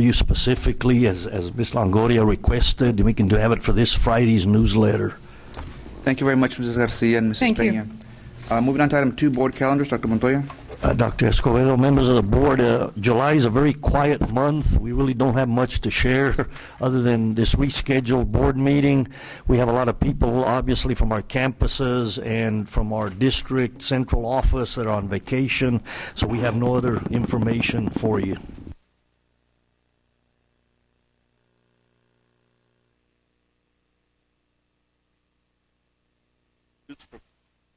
you specifically, as Ms. Longoria requested, and we can have it for this Friday's newsletter. Thank you very much, Mrs. Garcia and Mrs. Thank Peña. you. Moving on to item 2, board calendars. Dr. Montoya. Dr. Escobedo, members of the board, July is a very quiet month. We really don't have much to share other than this rescheduled board meeting. We have a lot of people, obviously, from our campuses and from our district central office that are on vacation, so we have no other information for you.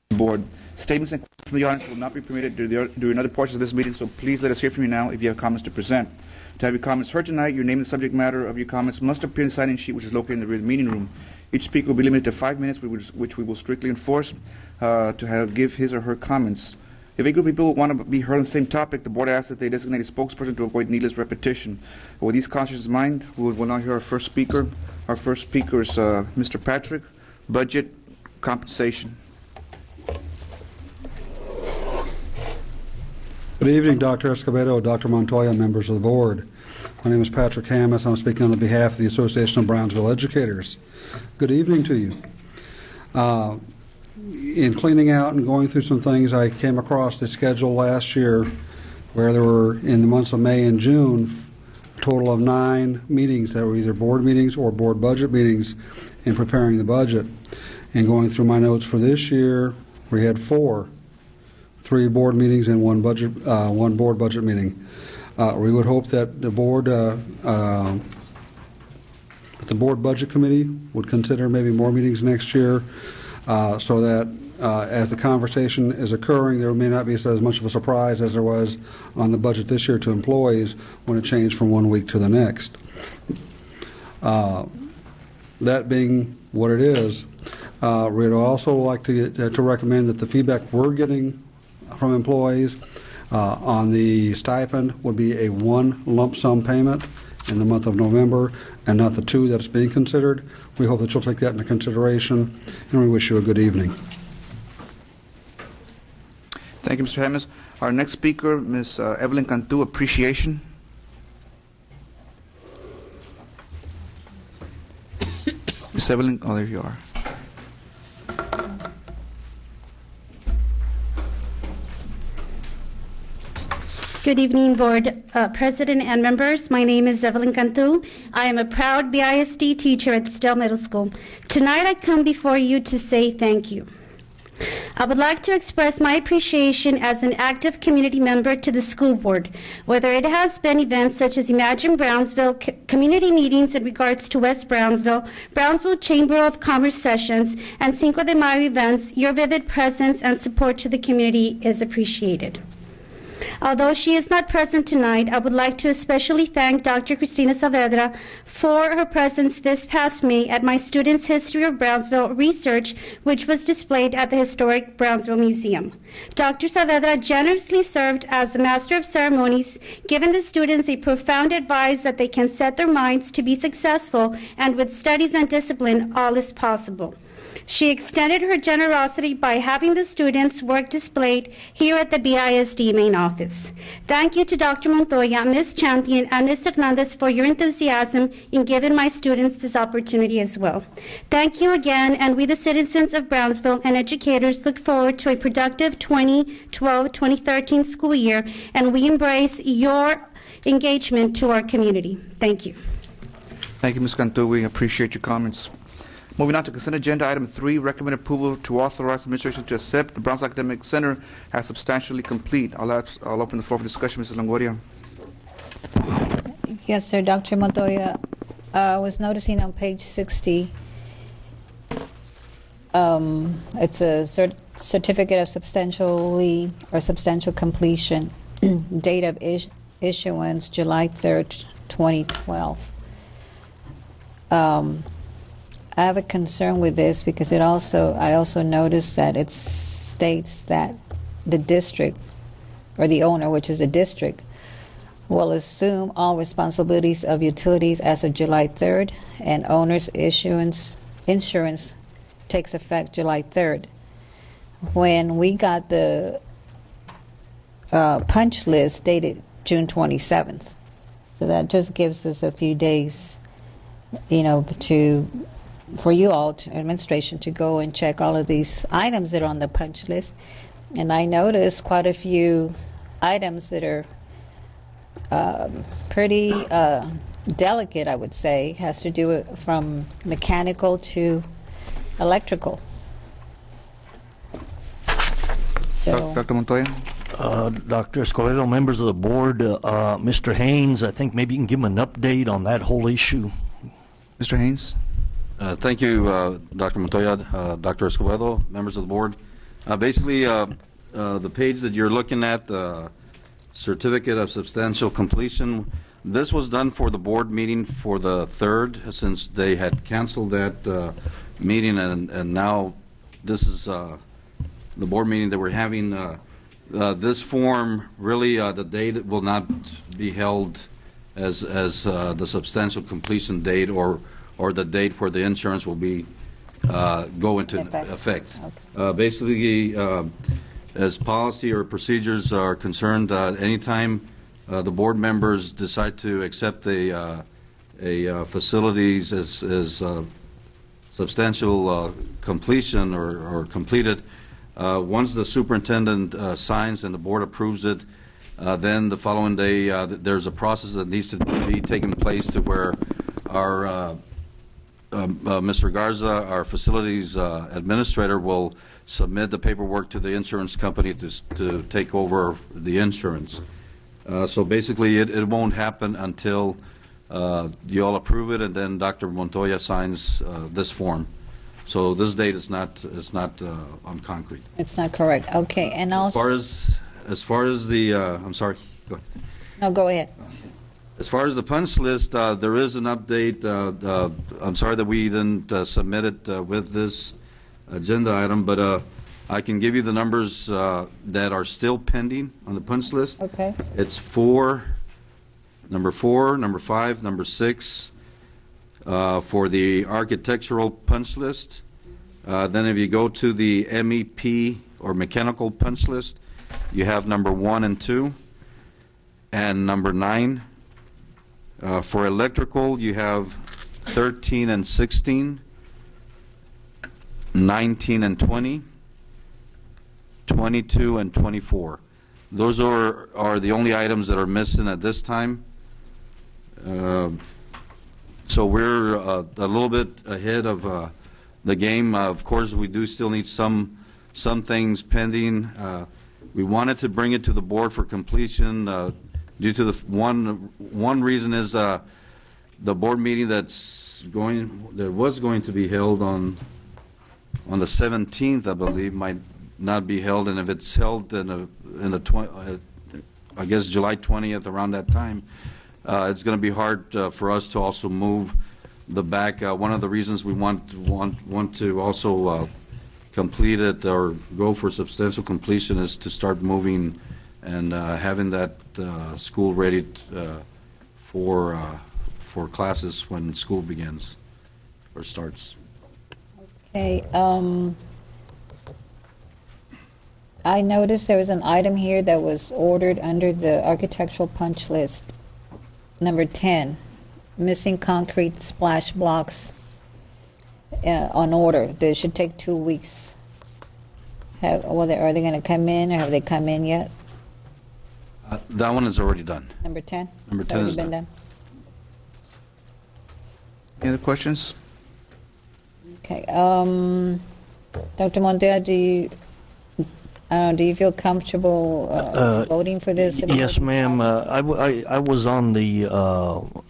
Board. Statements and questions from the audience will not be permitted during other portions of this meeting, so please let us hear from you now if you have comments to present. To have your comments heard tonight, your name and the subject matter of your comments must appear in the sign-in sheet, which is located in the rear of the meeting room. Each speaker will be limited to 5 minutes, which we will strictly enforce to give his or her comments. If a group of people want to be heard on the same topic, the board asks that they designate a spokesperson to avoid needless repetition. With these cautions in mind, we will now hear our first speaker. Our first speaker is Mr. Patrick, Budget Compensation. Good evening, Dr. Escobedo, Dr. Montoya, members of the board. My name is Patrick Hammis. I'm speaking on behalf of the Association of Brownsville Educators. Good evening to you. In cleaning out and going through some things, I came across the schedule last year where there were, in the months of May and June, a total of 9 meetings that were either board meetings or board budget meetings in preparing the budget. And going through my notes for this year, we had 3 board meetings and one board budget meeting. We would hope that the board budget committee would consider maybe more meetings next year, so that as the conversation is occurring, there may not be as much of a surprise as there was on the budget this year to employees when it changed from one week to the next. That being what it is, we'd also like to recommend that the feedback we're getting from employees on the stipend would be a 1 lump sum payment in the month of November and not the 2 that's being considered. We hope that you'll take that into consideration, and we wish you a good evening. Thank you, Mr. Hammis. Our next speaker, Ms. Evelyn Cantu, Appreciation. Ms. Evelyn, oh, there you are. Good evening, Board President and members. My name is Evelyn Cantu. I am a proud BISD teacher at Still Middle School. Tonight I come before you to say thank you. I would like to express my appreciation as an active community member to the school board, whether it has been events such as Imagine Brownsville, community meetings in regards to West Brownsville, Brownsville Chamber of Commerce sessions, and Cinco de Mayo events. Your vivid presence and support to the community is appreciated. Although she is not present tonight, I would like to especially thank Dr. Cristina Saavedra for her presence this past May at my Students' History of Brownsville research, which was displayed at the historic Brownsville Museum. Dr. Saavedra generously served as the Master of Ceremonies, giving the students a profound advice that they can set their minds to be successful, and with studies and discipline, all is possible. She extended her generosity by having the students' work displayed here at the BISD main office. Thank you to Dr. Montoya, Ms. Champion, and Ms. Hernandez for your enthusiasm in giving my students this opportunity as well. Thank you again, and we, the citizens of Brownsville and educators, look forward to a productive 2012-2013 school year, and we embrace your engagement to our community. Thank you. Thank you, Ms. Cantu. We appreciate your comments. Moving on to consent agenda, item 3, recommend approval to authorize administration to accept the Brownsville Academic Center as substantially complete. I'll open the floor for discussion. Mrs. Longoria. Yes, sir. Dr. Montoya, I was noticing on page 60, it's a certificate of substantial completion. Date of issuance, July 3rd, 2012. I have a concern with this because I also noticed that it states that the district, or the owner, which is a district, will assume all responsibilities of utilities as of July 3rd, and owner's insurance takes effect July 3rd. When we got the punch list dated June 27th, So that just gives us a few days, for you all, administration, to go and check all of these items that are on the punch list. And I noticed quite a few items that are pretty delicate, I would say. Has to do with from mechanical to electrical. So, Dr. Montoya? Dr. Escobedo, members of the board, Mr. Haynes, I think maybe you can give him an update on that whole issue. Mr. Haynes? Thank you, Dr. Montoya, Dr. Escobedo, members of the board. Basically, the page that you're looking at, the certificate of substantial completion, this was done for the board meeting for the 3rd, since they had canceled that meeting, and now this is the board meeting that we're having. This form, really, the date will not be held as the substantial completion date or the date where the insurance will be go into effect. Okay. Basically, as policy or procedures are concerned, anytime the board members decide to accept a facilities as substantial completion or completed, once the superintendent signs and the board approves it, then the following day there's a process that needs to be taken place to where our Mr. Garza, our facilities administrator, will submit the paperwork to the insurance company to take over the insurance. So basically it won't happen until you all approve it, and then Dr. Montoya signs this form. So this date is not on concrete. It's not correct. Okay, and also as far as the I'm sorry. Go ahead. No, go ahead. As far as the punch list, there is an update. I'm sorry that we didn't submit it with this agenda item, but I can give you the numbers that are still pending on the punch list. Okay. It's number 4, number 5, number 6 for the architectural punch list. Then if you go to the MEP or mechanical punch list, you have number 1 and 2 and number 9. For electrical, you have 13 and 16, 19 and 20, 22 and 24. Those are the only items that are missing at this time. So we're a little bit ahead of the game. Of course, we do still need some things pending. We wanted to bring it to the board for completion due to the one reason is the board meeting that was going to be held on the 17th, I believe, might not be held, and if it's held in I guess July 20th, around that time, it's going to be hard for us to also move the back. One of the reasons we want to also complete it or go for substantial completion is to start moving and having that school ready for classes when school begins or starts. Okay. I noticed there was an item here that was ordered under the architectural punch list. Number 10, missing concrete splash blocks on order. They should take 2 weeks. Are they going to come in, or have they come in yet? That one is already done. Number 10? Number 10 is done. Any other questions? Okay. Dr. Montoya, do you feel comfortable voting for this? Yes, ma'am. I was on the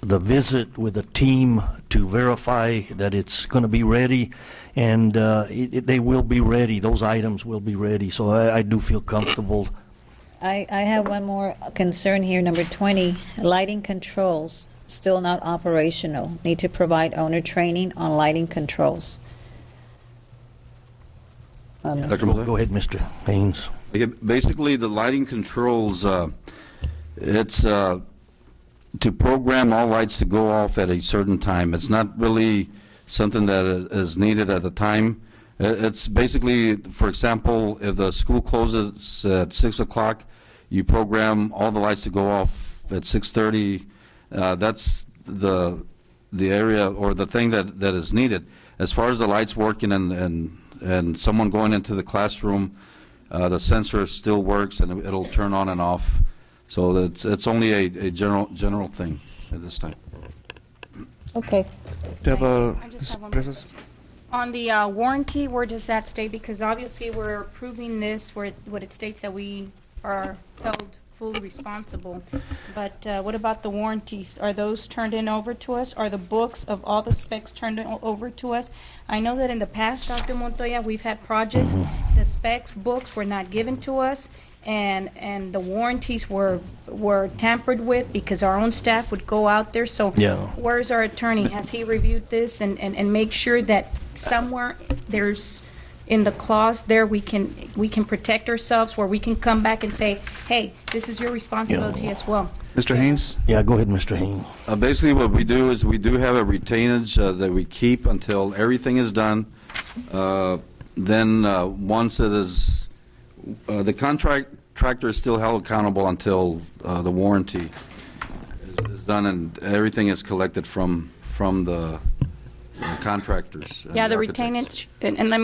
visit with the team to verify that it's going to be ready, and they will be ready. Those items will be ready, so I do feel comfortable. I have one more concern here, number 20, lighting controls, still not operational. Need to provide owner training on lighting controls. Dr. Go ahead, Mr. Haynes. Basically, the lighting controls, it's to program all lights to go off at a certain time. It's not really something that is needed at the time. It's basically, for example, if the school closes at 6 o'clock, you program all the lights to go off at 6:30, That's the area or the thing that is needed. As far as the lights working and someone going into the classroom, the sensor still works and it'll turn on and off. So it's only a general thing at this time. Okay. Do you have I just have one Presas? On the warranty, where does that stay? Because obviously we're approving this where what it states that we are held fully responsible. But what about the warranties? Are those turned in over to us? Are the books of all the specs turned over to us? I know that in the past, Dr. Montoya, we've had projects, the specs books were not given to us, and the warranties were tampered with because our own staff would go out there. So Yeah. where's our attorney? Has he reviewed this and make sure that somewhere there's in the clause there we can protect ourselves where we can come back and say, hey, this is your responsibility as well. Mr. Haynes? Yeah, go ahead, Mr. Haynes. Basically, what we do is we do have a retainage that we keep until everything is done. Then once it is, the contractor is still held accountable until the warranty is done and everything is collected from the contractors. And Yeah, the architects. retainage, and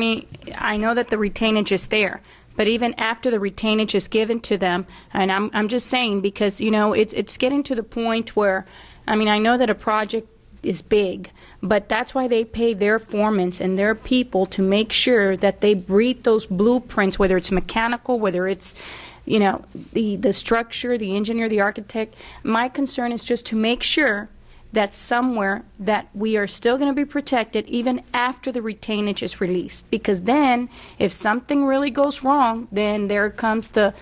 I know that the retainage is there, but even after the retainage is given to them, and I'm just saying because, it's getting to the point where, I know that a project is big, but that's why they pay their foremen and their people to make sure that they read those blueprints, whether it's mechanical, whether it's, the structure, the engineer, the architect. My concern is just to make sure that somewhere that we are still going to be protected even after the retainage is released. Because then, if something really goes wrong, then there comes the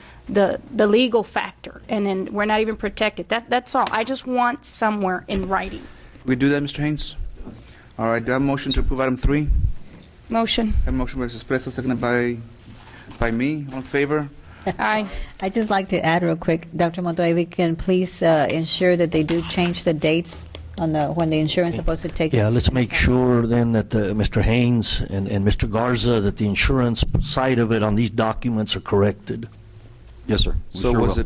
legal factor, and then we're not even protected. That's all. I just want somewhere in writing. We do that, Mr. Haynes? All right, do I have a motion to approve item 3? Motion. I have a motion by Mrs. Presa, seconded by me. All in favor? Aye. I'd just like to add real quick, Dr. Montoya, we can please ensure that they do change the dates on when the insurance is supposed to take. Yeah, let's make sure then that Mr. Haynes and Mr. Garza, that the insurance side of it on these documents are corrected. Yes, sir. We So sure was will.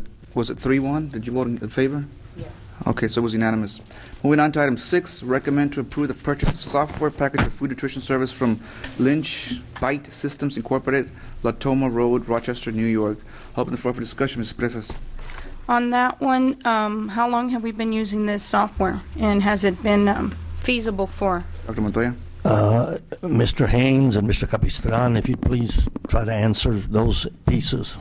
it 3-1? Did you vote in favor? Yes. Okay, so it was unanimous. Moving on to item 6, recommend to approve the purchase of software package for food nutrition service from Lynch Bite Systems Incorporated, Latoma Road, Rochester, New York. I'll open the floor for discussion, Mrs. Presas. On that one, how long have we been using this software, and has it been feasible for? Dr. Montoya? Mr. Haynes and Mr. Capistran, if you'd please try to answer those pieces.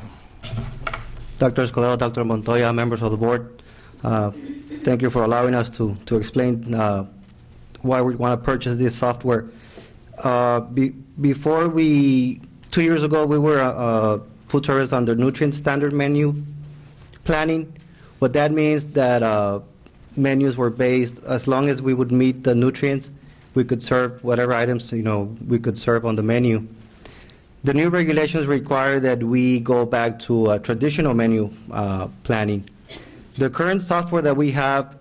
Dr. Escobedo, Dr. Montoya, members of the board, thank you for allowing us to explain why we want to purchase this software. Before 2 years ago, we were food service under nutrient standard menu planning. What that means that menus were based, as long as we would meet the nutrients, we could serve whatever items we could serve on the menu. The new regulations require that we go back to traditional menu planning. The current software that we have,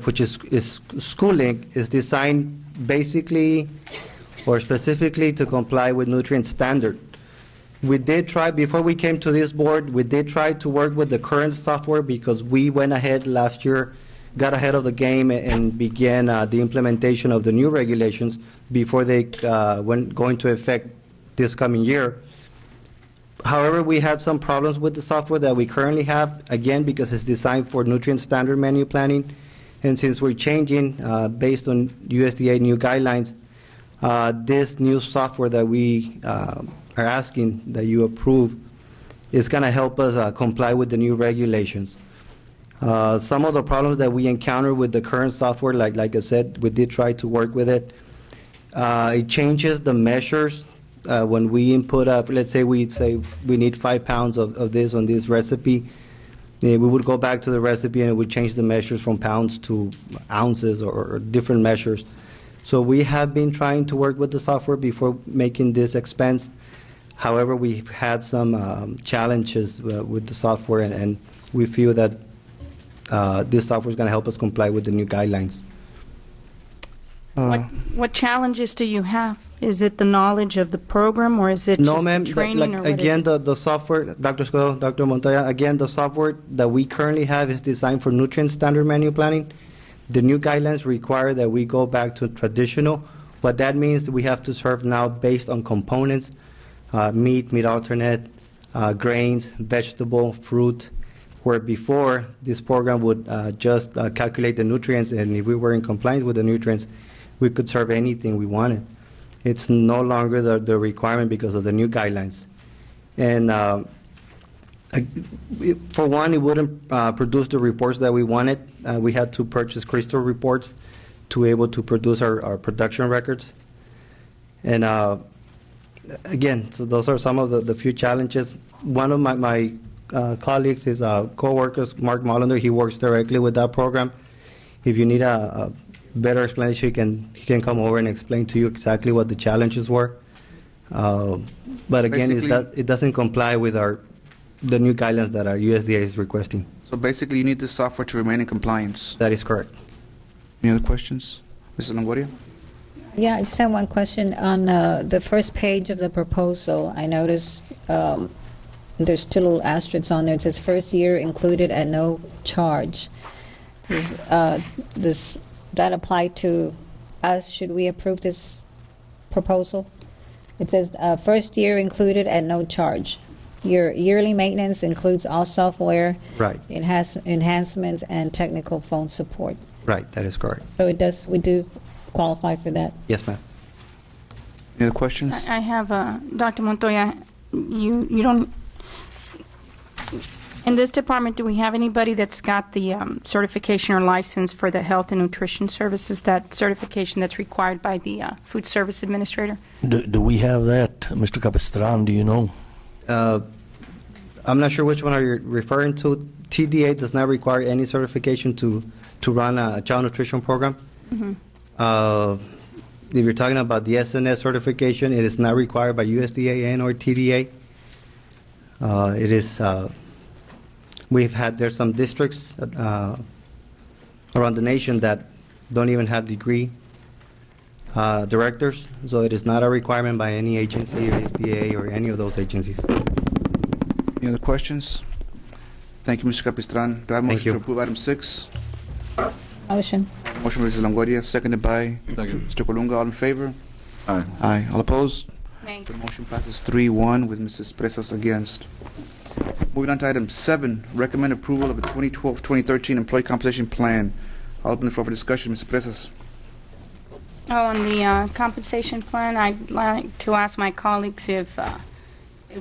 which is Schooling, is designed basically or specifically to comply with nutrient standard. We did try, before we came to this board, we did try to work with the current software because we went ahead last year, got ahead of the game and began the implementation of the new regulations before they go into effect this coming year. However, we had some problems with the software that we currently have, again, because it's designed for nutrient standard menu planning. And since we're changing based on USDA new guidelines, this new software that we are asking that you approve is going to help us comply with the new regulations. Some of the problems that we encounter with the current software, like I said, we did try to work with it. It changes the measures when we input up, let's say we need 5 pounds of this on this recipe. We would go back to the recipe and it would change the measures from pounds to ounces or different measures. So we have been trying to work with the software before making this expense. However, we've had some challenges with the software, and we feel that this software is going to help us comply with the new guidelines. What challenges do you have? Is it the knowledge of the program, or is it No, just the ma'am. training, or what Again, is it? the software, Dr. Escobedo, Dr. Montoya, again, the software that we currently have is designed for nutrient standard menu planning. The new guidelines require that we go back to traditional. What that means, we have to serve now based on components, meat alternate, grains, vegetable, fruit, where before this program would just calculate the nutrients, and if we were in compliance with the nutrients, we could serve anything we wanted. It's no longer the requirement because of the new guidelines. And for one, it wouldn't produce the reports that we wanted. We had to purchase crystal reports to be able to produce our production records. And again, so those are some of the few challenges. One of my colleagues, his co-workers, Mark Mollander, he works directly with that program. If you need a better explanation, he can come over and explain to you exactly what the challenges were. But again, it doesn't comply with the new guidelines that our USDA is requesting. So basically, you need this software to remain in compliance. That is correct. Any other questions? Mrs. Longoria? Yeah, I just have one question. On the first page of the proposal, I noticed there's two little asterisks on there. It says first year included at no charge. Does that apply to us? Should we approve this proposal? It says first year included at no charge. Your yearly maintenance includes all software, right, enhancements, and technical phone support. Right, that is correct. So we do qualify for that? Yes, ma'am. Any other questions? I have, Dr. Montoya, you don't, in this department, do we have anybody that's got the certification or license for the health and nutrition services, that certification that's required by the food service administrator? Do we have that, Mr. Capestran, do you know? I'm not sure which one are you referring to. TDA does not require any certification to run a child nutrition program. Mm-hmm. If you're talking about the SNS certification, it is not required by USDA and or TDA. It is, there's some districts around the nation that don't even have degree directors, so it is not a requirement by any agency or USDA or any of those agencies. Any other questions? Thank you, Mr. Capistran. Do I have a motion to approve item 6? Motion. Motion by Mrs. Longoria, seconded by Mr. Colunga. All in favor? Aye. Aye. All opposed? Nay. The motion passes 3-1 with Mrs. Presas against. Moving on to item 7, recommend approval of the 2012-2013 employee compensation plan. I'll open the floor for discussion. Mrs. Presas. Oh, on the compensation plan, I'd like to ask my colleagues if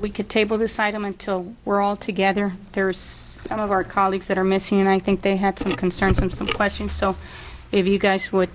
we could table this item until we're all together. There's some of our colleagues that are missing, and I think they had some concerns and some questions. So if you guys would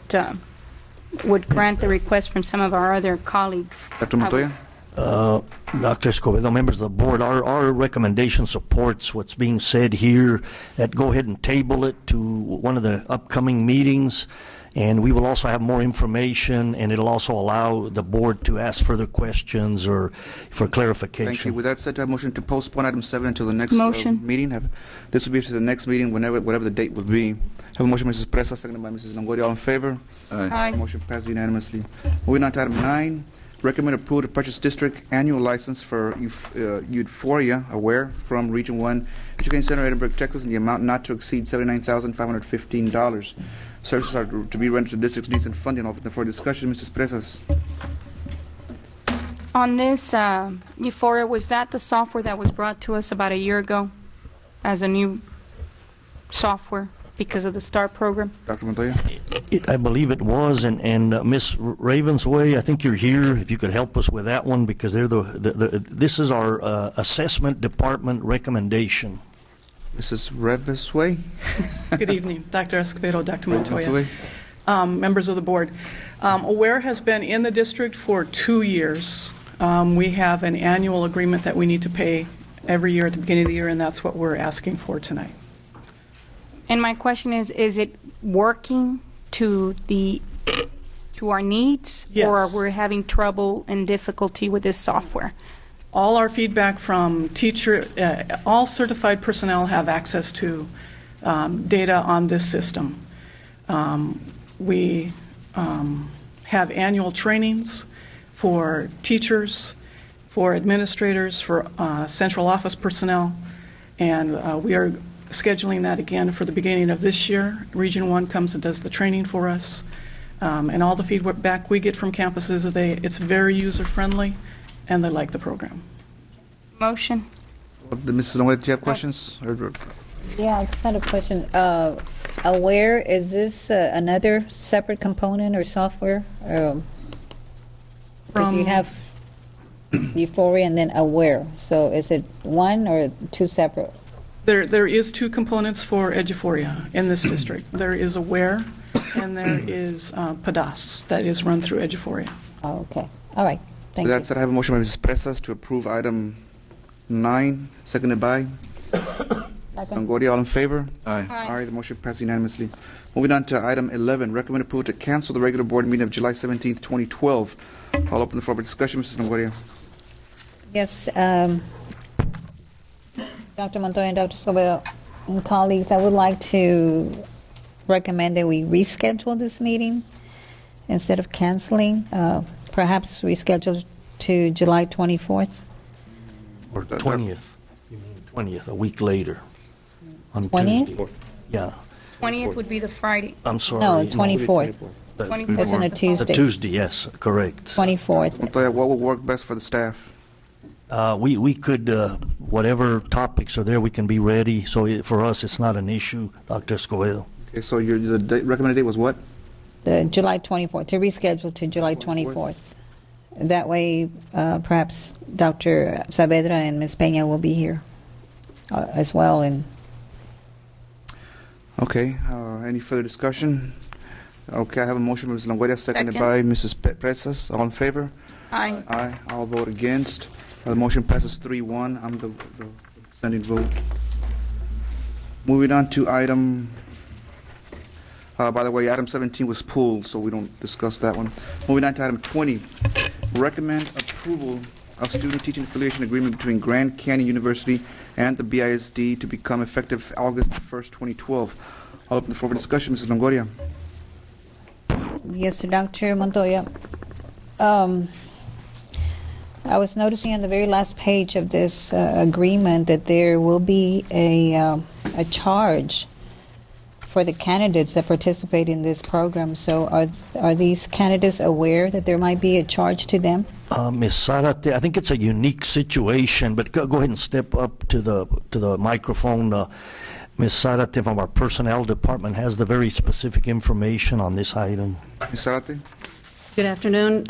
grant the request from some of our other colleagues. Dr. Montoya? Dr. Escobedo, members of the board, our recommendation supports what's being said here, that go ahead and table it to one of the upcoming meetings, and we will also have more information, and it'll also allow the board to ask further questions or for clarification. Thank you. With that said, I have a motion to postpone item 7 until the next meeting. This will be to the next meeting, whatever the date will be. Have a motion, Mrs. Presa, seconded by Mrs. Longoria. All in favor? Aye. Aye. Motion passes unanimously. Moving on to item 9, recommend approval to purchase district annual license for Euphoria Aware from Region 1 Education Center, Edinburgh, Texas, in the amount not to exceed $79,515. Services are to be rendered to district's needs and funding. I'll open the floor for discussion. Mrs. Presas. On this Euphoria, was that the software that was brought to us about a year ago as a new software because of the STAR program? Dr. Montoya? I believe it was, and Ms. Ravensway, I think you're here, if you could help us with that one, because they're this is our assessment department recommendation. Mrs. Ravensway? Good evening, Dr. Escobedo, Dr. Montoya. Ravensway. Members of the board. AWARE has been in the district for 2 years. We have an annual agreement that we need to pay every year at the beginning of the year, and that's what we're asking for tonight. And my question is it working to our needs? Yes. Or we're having trouble and difficulty with this software? All our feedback from all certified personnel have access to data on this system. We have annual trainings for teachers, for administrators, for central office personnel, and we are scheduling that again for the beginning of this year. Region 1 comes and does the training for us. And all the feedback we get from campuses, it's very user-friendly, and they like the program. Motion. Mrs. Longoria, do you have questions? Yeah, I just had a question. Aware, is this another separate component or software? Because you have Euphoria and then Aware. So is it one or two separate? There is two components for Eduphoria in this district. There is Aware, and there is PADAS that is run through Eduphoria. Oh, okay. All right. Thank you. With that said, I have a motion by Mrs. Presas to approve item 9, seconded by Second. Longoria. All in favor? Aye. Aye. The motion passes unanimously. Moving on to item 11, recommend approval to cancel the regular board meeting of July 17th, 2012. I'll open the floor for discussion. Mrs. Longoria. Yes, Dr. Montoya and Dr. Escobedo and colleagues, I would like to recommend that we reschedule this meeting instead of canceling. Perhaps reschedule to July 24th. Or 20th. You mean 20th, a week later. On 20th? Tuesday. Yeah. 20th would be the Friday. I'm sorry. No, 24th. It's on a The Tuesday. Tuesday, yes, correct. 24th. Montoya, what will work best for the staff? We could, whatever topics are there, we can be ready. So for us, it's not an issue, Dr. Escobedo. Okay, so the recommended date was what? The July 24th, to reschedule to July 24th. That way, perhaps Dr. Saavedra and Ms. Peña will be here as well. And Okay, any further discussion? Okay, I have a motion by Ms. Longoria, seconded Second. by Mrs. Presas. All in favor? Aye. Aye. I'll vote against. The motion passes 3-1. I'm the sending vote. Moving on to item, by the way, item 17 was pulled, so we don't discuss that one. Moving on to item 20, recommend approval of student teaching affiliation agreement between Grand Canyon University and the BISD to become effective August 1st, 2012. I'll open the floor for discussion. Mrs. Longoria. yes, sir, Dr. Montoya. I was noticing on the very last page of this agreement that there will be a charge for the candidates that participate in this program. So are these candidates aware that there might be a charge to them? Ms. Zarate, I think it's a unique situation, but go ahead and step up to the microphone. Ms. Zarate from our personnel department has the very specific information on this item. Ms. Zarate. Good afternoon,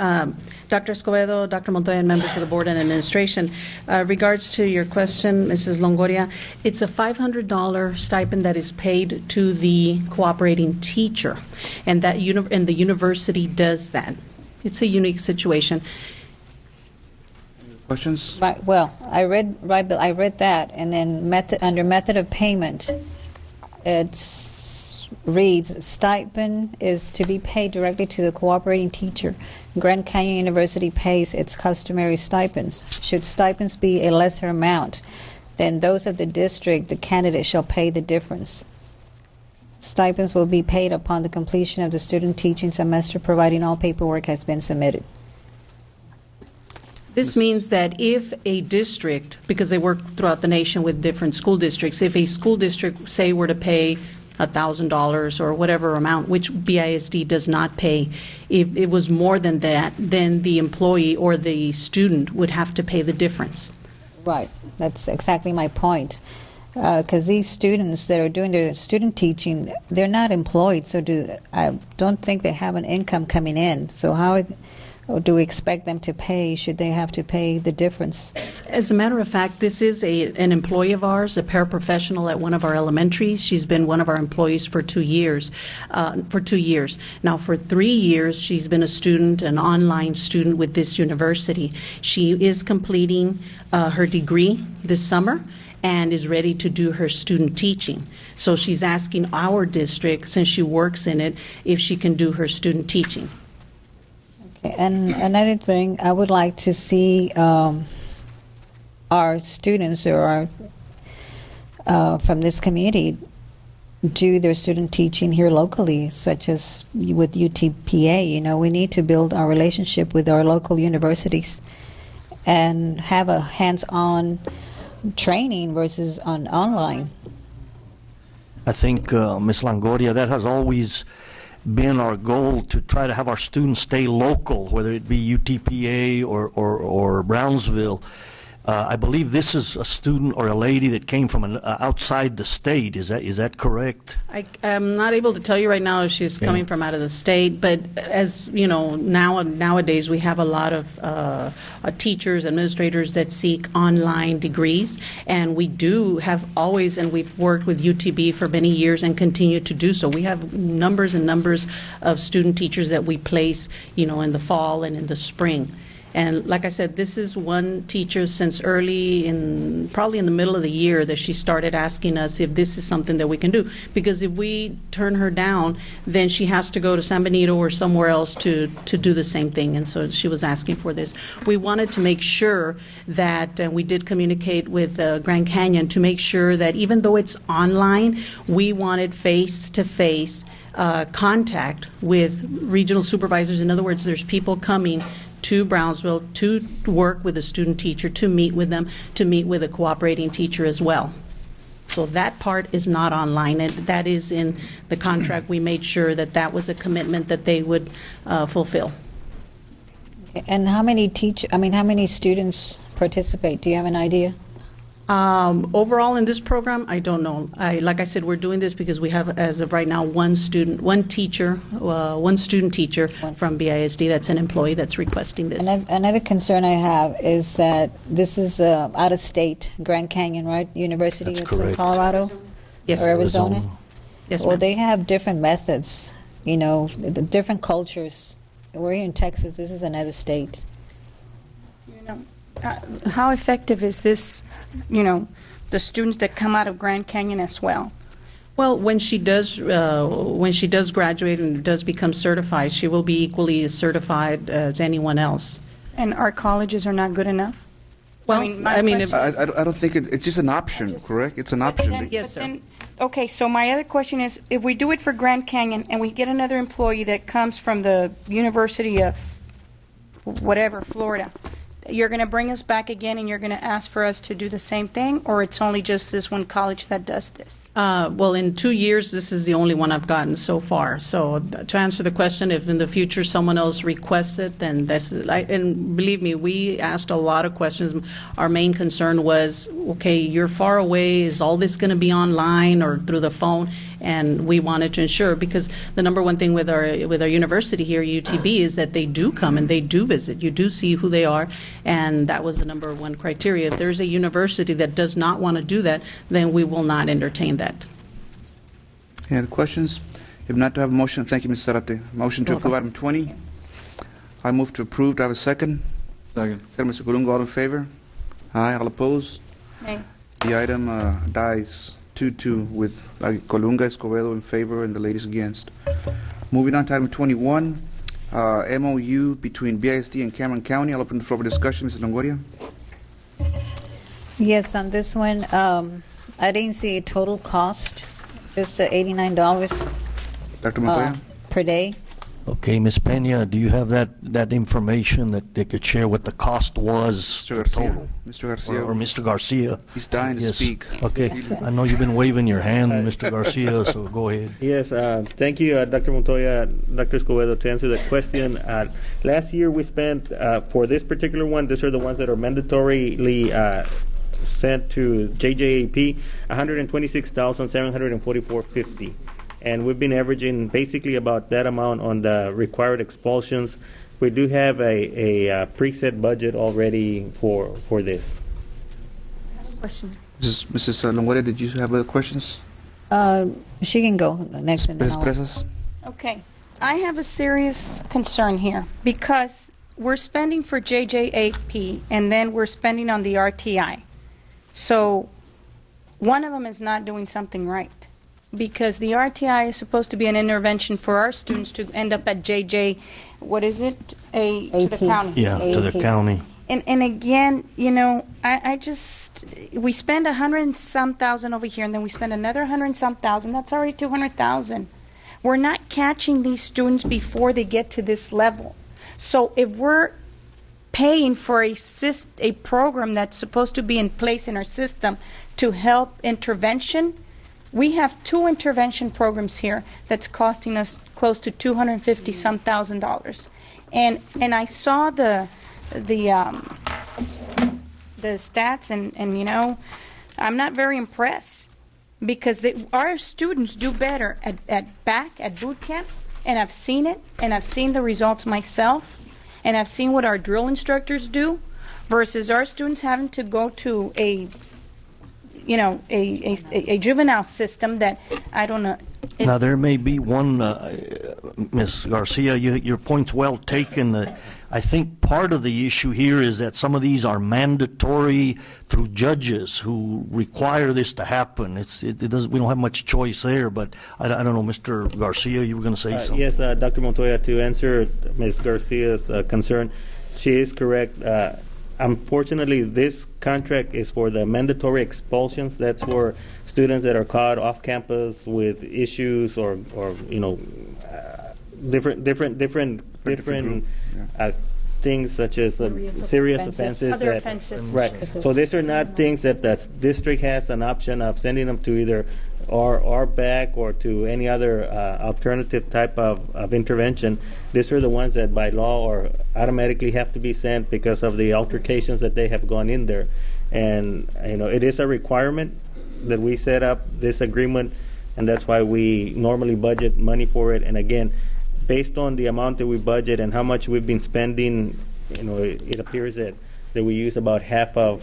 Dr. Escobedo, Dr. Montoya, and members of the board and administration. Regards to your question, Mrs. Longoria, it's a $500 stipend that is paid to the cooperating teacher, and that and the university does that. It's a unique situation. Questions? Right. Well, I read that, and then under method of payment, it reads stipend is to be paid directly to the cooperating teacher. Grand Canyon University pays its customary stipends. Should stipends be a lesser amount than those of the district, the candidate shall pay the difference. Stipends will be paid upon the completion of the student teaching semester, providing all paperwork has been submitted. This means that if a district, because they work throughout the nation with different school districts, if a school district, say, were to pay $1,000 or whatever amount, which BISD does not pay, if it was more than that, then the employee or the student would have to pay the difference. Right. That's exactly my point. Because these students that are doing their student teaching, they're not employed, so I don't think they have an income coming in. So how do we expect them to pay? Should they have to pay the difference? As a matter of fact, this is an employee of ours, a paraprofessional at one of our elementaries. She's been one of our employees for 2 years. Now, for 3 years, she's been a student, an online student with this university. She is completing her degree this summer and is ready to do her student teaching. So she's asking our district, since she works in it, if she can do her student teaching. And another thing, I would like to see our students or our from this community do their student teaching here locally, such as with UTPA. You know, we need to build our relationship with our local universities and have a hands-on training versus on online. I think, Ms. Longoria, that has always been our goal, to try to have our students stay local, whether it be UTPA or Brownsville. I believe this is a student or a lady that came from outside the state. Is that correct? I'm not able to tell you right now if she's coming from out of the state, but as you know, nowadays we have a lot of teachers, administrators that seek online degrees, and we do have always, and we've worked with UTB for many years and continue to do so. We have numbers and numbers of student teachers that we place, in the fall and in the spring. And like I said, this is one teacher since probably in the middle of the year, that she started asking us if this is something that we can do. Because if we turn her down, then she has to go to San Benito or somewhere else to do the same thing. And so she was asking for this. We wanted to make sure that we did communicate with Grand Canyon to make sure that even though it's online, we wanted face-to-face contact with regional supervisors. In other words, there's people coming to Brownsville to work with a student teacher, to meet with them, to meet with a cooperating teacher as well. So that part is not online, and that is in the contract. We made sure that that was a commitment that they would fulfill. And how many how many students participate? Do you have an idea? Overall in this program, I don't know. Like I said, we're doing this because we have, as of right now, one student teacher from BISD that's an employee that's requesting this. Another concern I have is that this is out of state, Grand Canyon, right? University of Colorado? Yes. Or Arizona? Yes, well, ma'am. they have different methods, the different cultures. We're here in Texas. This is another state. How effective is this, the students that come out of Grand Canyon as well? Well, when she does graduate and does become certified, she will be equally as certified as anyone else. And our colleges are not good enough? Well, I don't think it's just an option, correct? It's an option. Yes, sir. Okay, so my other question is, if we do it for Grand Canyon and we get another employee that comes from the University of whatever, Florida, you're going to bring us back again and you're going to ask for us to do the same thing, or it's only just this one college that does this? Well, in 2 years, this is the only one I've gotten so far. So to answer the question, if in the future someone else requests it, then that's and believe me, we asked a lot of questions. Our main concern was, okay, you're far away. Is all this going to be online or through the phone? And we wanted to ensure, because the number one thing with our university here, UTB, is that they do come and they do visit. You do see who they are, and that was the number one criteria. If there's a university that does not want to do that, then we will not entertain that. Any other questions? If not, do I have a motion? Thank you, Ms. Zarate. Motion to approve item 20. I move to approve. Do I have a second? Second. Second, Mr. Colunga. All in favor? Aye. All opposed? Nay. The item dies 2-2 with Colunga, Escobedo in favor and the ladies against. Moving on to item 21, MOU between BISD and Cameron County. I'll open the floor for discussion. Mrs. Longoria. Yes, on this one, I didn't see a total cost, just $89 Dr. Montoya. per day. Okay, Ms. Peña, do you have that information that they could share what the cost was? Mr. Garcia. Mr. Garcia. Or Mr. Garcia? He's dying to Yes. speak. Okay, I know you've been waving your hand, Mr. Garcia, so go ahead. Yes, thank you, Dr. Montoya, Dr. Escobedo, to answer the question. Last year we spent, for this particular one, these are the ones that are mandatorily sent to JJAP, $126,744.50. And we've been averaging basically about that amount on the required expulsions. We do have a preset budget already for this. Question. Mrs. Longoria, did you have other questions? She can go next. And then Mrs. I'll- Presas? Okay, I have a serious concern here because we're spending for JJAP and then we're spending on the RTI. So one of them is not doing something right, because the RTI is supposed to be an intervention for our students to end up at JJ, what is it? To the AP. county. Yeah, to the county. And again, I just, we spend 100 and some thousand over here, and then we spend another 100 and some thousand. That's already 200,000. We're not catching these students before they get to this level. So if we're paying for a program that's supposed to be in place in our system to help intervention, We have 2 intervention programs here that's costing us close to $250-some thousand. And I saw the stats, and you know, I'm not very impressed, because our students do better at boot camp, and I've seen it, and I've seen the results myself, and I've seen what our drill instructors do, versus our students having to go to a juvenile system that, I don't know. Now, there may be one, Ms. Garcia, your point's well taken. I think part of the issue here is that some of these are mandatory through judges who require this to happen. We don't have much choice there, but I don't know, Mr. Garcia, you were going to say something. Yes, Dr. Montoya, to answer Ms. Garcia's concern, she is correct. Unfortunately, this contract is for the mandatory expulsions. That's for students that are caught off campus with issues or you know, different things such as serious offenses. Other offenses. Right. So these are not things that the district has an option of sending them to either or back or to any other alternative type of intervention. These are the ones that by law or automatically have to be sent because of the altercations that they have gone in there. And you know, it is a requirement that we set up this agreement, and that's why we normally budget money for it. And again, based on the amount that we budget and how much we've been spending, you know, it appears that we use about half of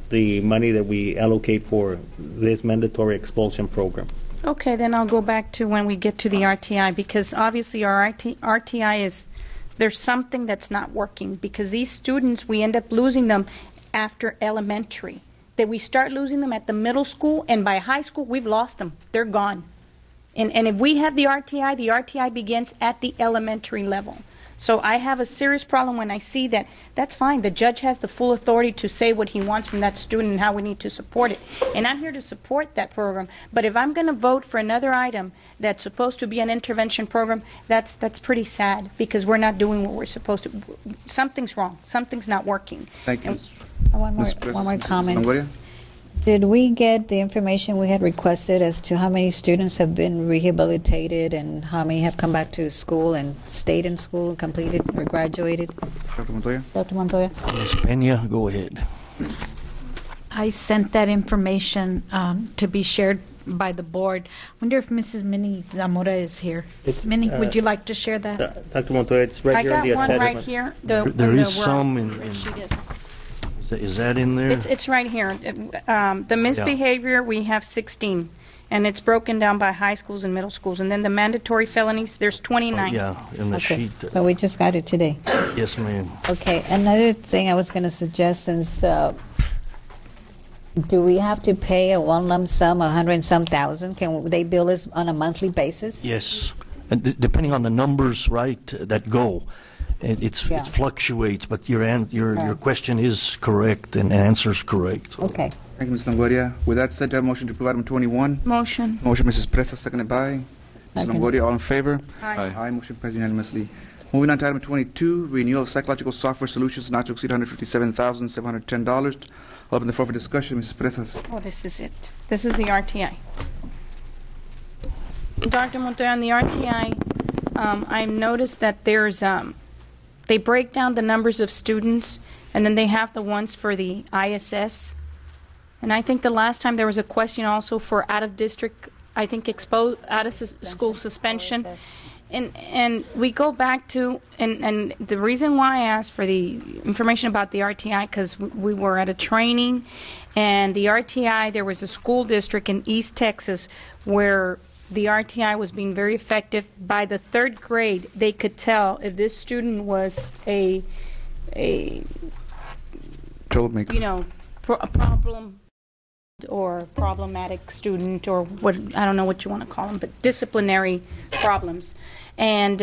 the money that we allocate for this mandatory expulsion program. Okay, then I'll go back to when we get to the RTI, because obviously our RTI is, there's something that's not working, because these students, we end up losing them after elementary. That we start losing them at the middle school, and by high school, we've lost them. They're gone. And if we have the RTI begins at the elementary level. So I have a serious problem when I see that. That's fine. The judge has the full authority to say what he wants from that student and how we need to support it. And I'm here to support that program. But if I'm going to vote for another item that's supposed to be an intervention program, that's pretty sad, because we're not doing what we're supposed to. Something's wrong. Something's not working. Thank you. One more comment. Longoria? Did we get the information we had requested as to how many students have been rehabilitated and how many have come back to school and stayed in school, completed or graduated? Dr. Montoya? Dr. Montoya? Ms. Peña, go ahead. I sent that information to be shared by the board. I wonder if Mrs. Minnie Zamora is here. Minnie, would you like to share that? Dr. Montoya, it's right here in the attachment. I got one right here. There is some in. Is that in there? It's right here. The misbehavior, we have 16, and it's broken down by high schools and middle schools. And then the mandatory felonies, there's 29. Yeah, in the sheet. So we just got it today. Yes, ma'am. Okay, another thing I was going to suggest, since do we have to pay a one lump sum, 100 and some thousand? Can they bill us on a monthly basis? Yes, and depending on the numbers, right, that go. It fluctuates, but your question is correct and answer's correct. So. Okay. Thank you, Ms. Longoria. With that said, do I have a motion to approve item 21? Motion. Motion, Mrs. Presas, seconded by Ms. Longoria. All in favor? Aye. Aye. Motion passed unanimously. Moving on to item 22, renewal of psychological software solutions not to exceed $157,710. I'll open the floor for discussion. Mrs. Presas. Oh, this is it. This is the RTI. Dr. Montoya, on the RTI, I've noticed that there's they break down the numbers of students, and then they have the ones for the ISS. And I think the last time there was a question also for out-of-district, I think out-of-school suspension. And we go back to, and the reason why I asked for the information about the RTI, because we were at a training, and the RTI, there was a school district in East Texas where the RTI was being very effective. By the third grade, they could tell if this student was a troublemaker, a problem or problematic student, or what, I don't know what you want to call them, but disciplinary problems. And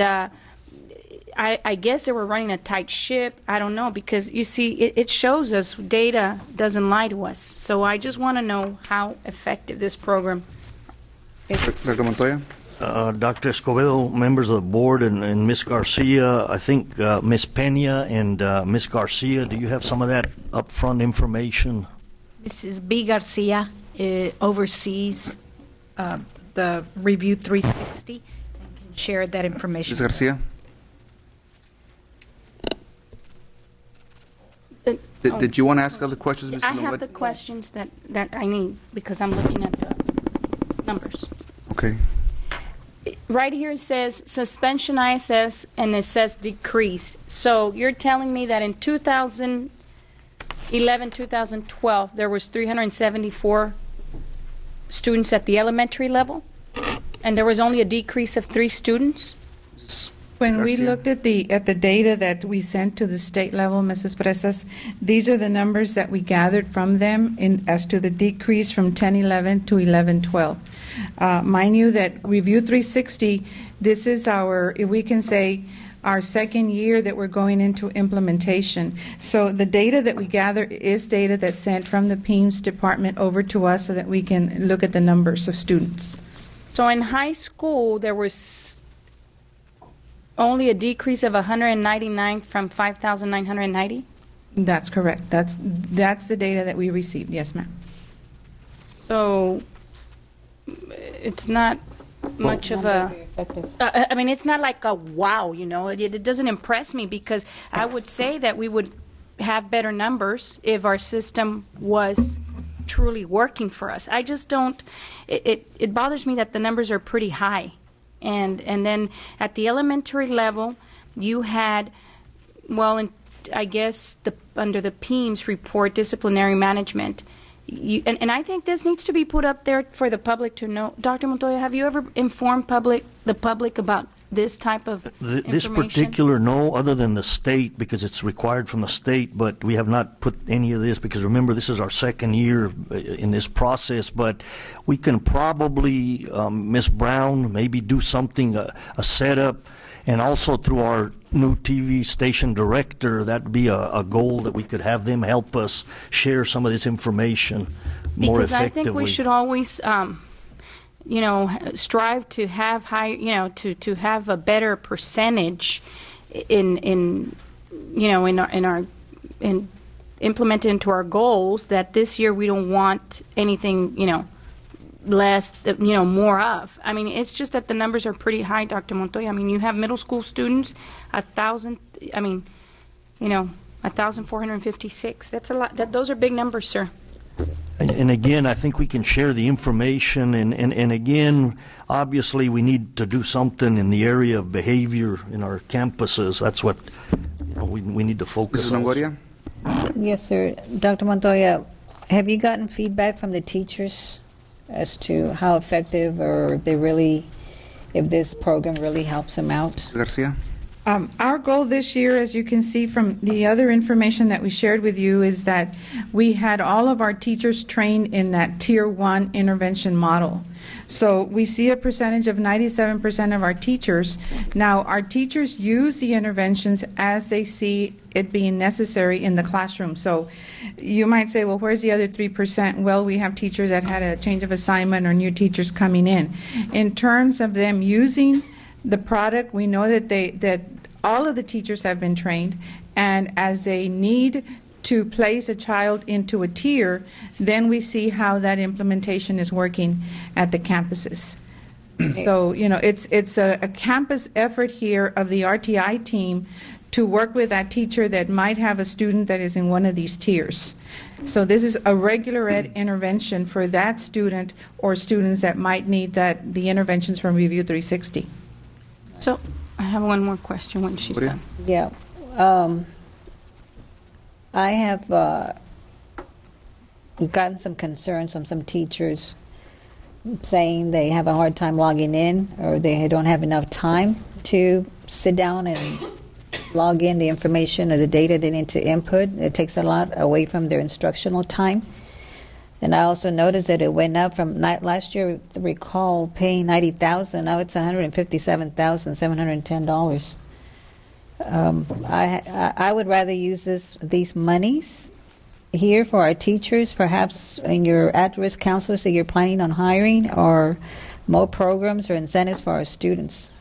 I guess they were running a tight ship. I don't know, because you see, it shows us data doesn't lie to us. So I just want to know how effective this program. Dr. Montoya? Dr. Escobedo, members of the board, and Ms. Garcia, I think Ms. Peña and Ms. Garcia, do you have some of that upfront information? Mrs. B. Garcia oversees the Review 360 and can share that information. Ms. Garcia? Did you want to ask other questions, Ms. I have Longoria? the questions that I need because I'm looking at the numbers. Okay. Right here it says suspension ISS and it says decreased. So you're telling me that in 2011, 2012, there was 374 students at the elementary level, and there was only a decrease of 3 students? When we Garcia? looked at the data that we sent to the state level, Mrs. Presas, these are the numbers that we gathered from them as to the decrease from 10-11 to 11-12. Mind you that Review 360, this is our, if we can say, our second year that we're going into implementation. So the data that we gather is data that's sent from the PEMS department over to us so that we can look at the numbers of students. So in high school, there was only a decrease of 199 from 5,990? That's correct. That's the data that we received. Yes, ma'am. So it's not much of a, I mean, it's not like a wow, you know, it doesn't impress me because I would say that we would have better numbers if our system was truly working for us. I just don't, it bothers me that the numbers are pretty high. And then at the elementary level, you had, well, I guess under the PEMS report, disciplinary management, and I think this needs to be put up there for the public to know. Dr. Montoya, have you ever informed the public about this type of information? This particular, no, other than the state, because it's required from the state, but we have not put any of this, because remember, this is our second year in this process, but we can probably, Ms. Brown, maybe do something, a setup, and also through our new TV station director, that'd be a goal that we could have them help us share some of this information more because effectively. I think we should always, you know, strive to have high, you know, to have a better percentage in you know, in implement into our goals, that this year we don't want anything, you know, less, you know, more of. I mean, it's just that the numbers are pretty high, Dr. Montoya. I mean, you have middle school students, 1,000, I mean, you know, 1,456. That's a lot. Those are big numbers, sir. And again, I think we can share the information, and again, obviously, we need to do something in the area of behavior in our campuses. That's what, you know, we need to focus Mrs. on. Longoria? Yes, sir. Dr. Montoya, have you gotten feedback from the teachers as to how effective, or if this program really helps them out? Mrs. Garcia? Our goal this year, as you can see from the other information that we shared with you, is that we had all of our teachers trained in that Tier 1 intervention model. So we see a percentage of 97% of our teachers. Now, our teachers use the interventions as they see it being necessary in the classroom. So you might say, well, where's the other 3%? Well, we have teachers that had a change of assignment or new teachers coming in. In terms of them using the product, we know that all of the teachers have been trained, and as they need to place a child into a tier, then we see how that implementation is working at the campuses. So, you know, it's a campus effort here of the RTI team to work with that teacher that might have a student that is in one of these tiers. So this is a regular ed intervention for that student or students that might need the interventions from Review 360. So I have one more question when she's done. Yeah. I have gotten some concerns from some teachers saying they have a hard time logging in, or they don't have enough time to sit down and log in the information or the data they need to input. It takes a lot away from their instructional time. And I also noticed that it went up from last year, I recall paying $90,000, now it's $157,710. I would rather use these monies here for our teachers, perhaps in your at-risk counselors that you're planning on hiring, or more programs or incentives for our students.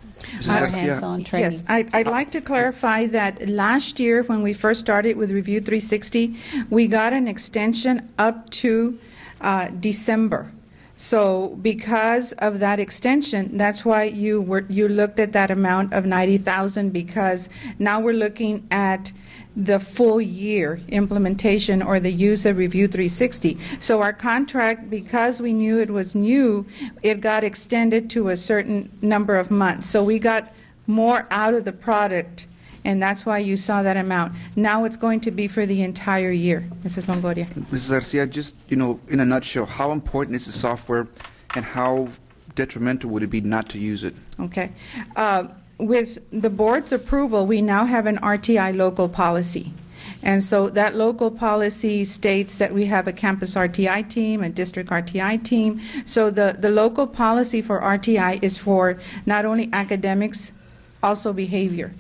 Hands-on training. Yes, I'd like to clarify that last year when we first started with Review 360, we got an extension up to December. So because of that extension, that's why you looked at that amount of 90,000, because now we're looking at the full year implementation or the use of Review 360. So our contract, because we knew it was new, it got extended to a certain number of months. So we got more out of the product, and that's why you saw that amount. Now it's going to be for the entire year. Mrs. Longoria. Mrs. Garcia, just, in a nutshell, how important is the software and how detrimental would it be not to use it? Okay. With the board's approval, we now have an RTI local policy. And so that local policy states that we have a campus RTI team, a district RTI team. So the local policy for RTI is for not only academics, also behavior.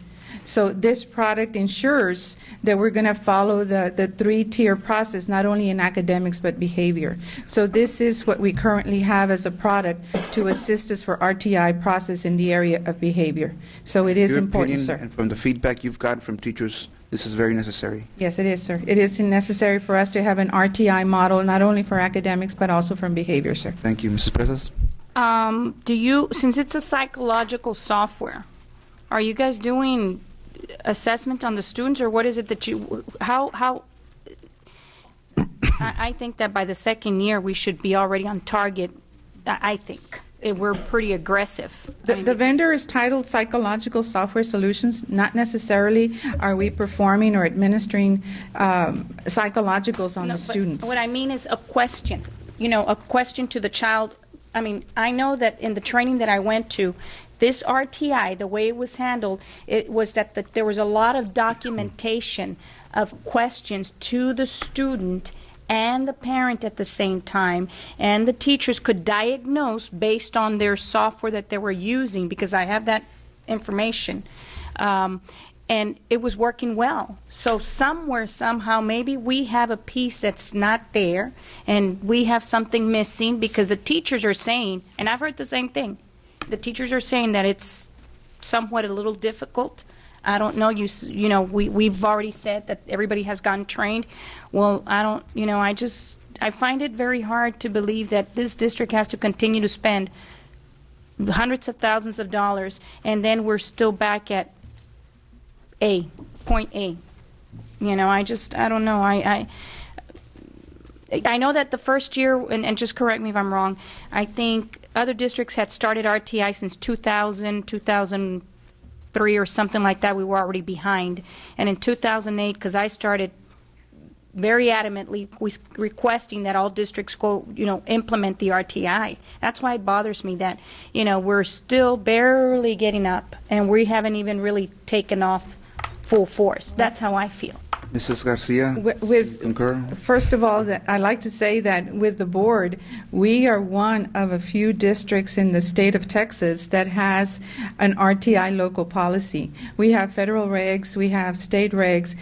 So this product ensures that we're going to follow the three-tier process, not only in academics but behavior. So this is what we currently have as a product to assist us for RTI process in the area of behavior. So it is important, sir. And from the feedback you've gotten from teachers, this is very necessary. Yes, it is, sir. It is necessary for us to have an RTI model, not only for academics but also from behavior, sir. Thank you. Mrs. Presas? Since it's a psychological software, are you guys doing assessment on the students, or what is it that you, how I think that by the second year we should be already on target. I think we're pretty aggressive. The vendor is titled Psychological Software Solutions. Not necessarily are we performing or administering psychologicals on the students. What I mean is a question, a question to the child. I mean, I know that in the training that I went to, this RTI, the way it was handled, it was that there was a lot of documentation of questions to the student and the parent at the same time, and the teachers could diagnose based on their software that they were using, because I have that information, and it was working well. So somewhere, somehow, maybe we have a piece that's not there, and we have something missing, because the teachers are saying, and I've heard the same thing, the teachers are saying that it's somewhat a little difficult. I don't know, we've already said that everybody has gotten trained. Well, I don't, I find it very hard to believe that this district has to continue to spend hundreds of thousands of dollars, and then we're still back at point A. I don't know. I know that the first year, and just correct me if I'm wrong, I think other districts had started RTI since 2000, 2003 or something like that. We were already behind. And in 2008, because I started very adamantly requesting that all districts go, implement the RTI. That's why it bothers me that, we're still barely getting up, and we haven't even really taken off full force. That's how I feel. Mrs. Garcia, concur? First of all, I'd like to say that with the board, we are one of a few districts in the state of Texas that has an RTI local policy. We have federal regs, we have state regs.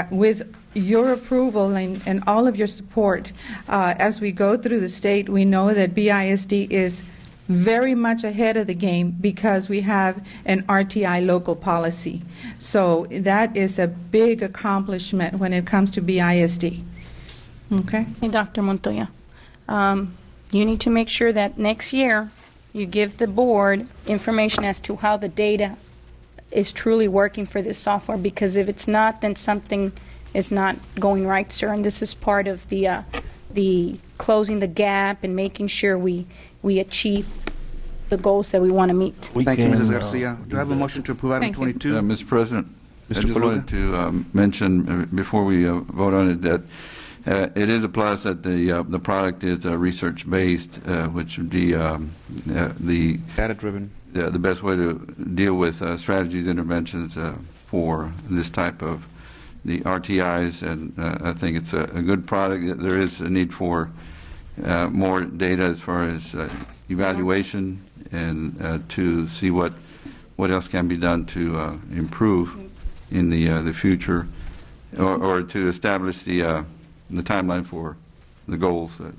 With your approval and all of your support, as we go through the state, we know that BISD is very much ahead of the game because we have an RTI local policy. So that is a big accomplishment when it comes to BISD. Okay? Hey, Dr. Montoya, you need to make sure that next year you give the board information as to how the data is truly working for this software, because if it's not, then something is not going right, sir, and this is part of the closing the gap and making sure we achieve the goals that we want to meet. Thank you, Mrs. Garcia. Do I have a motion to approve item 22? Mr. President, Mr. I just Colunga? wanted to mention before we vote on it that it is a plus that the product is research-based, which would be the data-driven. The best way to deal with strategies, interventions for this type of the RTIs, and I think it's a good product. There is a need for more data as far as evaluation and to see what else can be done to improve in the future, or to establish the timeline for the goals that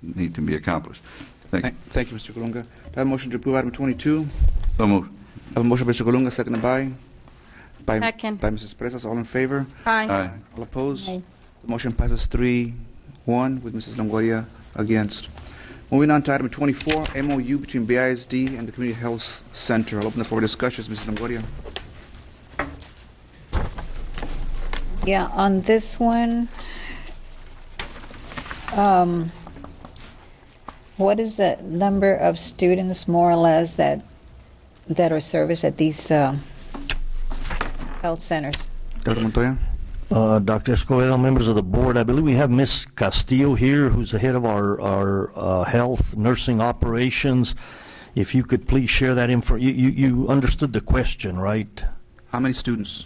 need to be accomplished. Thank you, Mr. Colunga. Do I have a motion to approve item 22? So moved. I have a motion by Mr. Colunga, seconded by Second. By Mrs. Presas. All in favor? Aye. Aye. All opposed? Aye. The motion passes 3-1 with Mrs. Longoria against. Moving on to item 24, MOU between BISD and the Community Health Center. I'll open the floor for discussions. Mrs. Longoria. Yeah, on this one, what is the number of students, more or less, that are serviced at these health centers? Dr. Montoya. Dr. Escobedo, members of the board, I believe we have Ms. Castillo here, who's the head of our health nursing operations. If you could please share that info. You understood the question, right? How many students?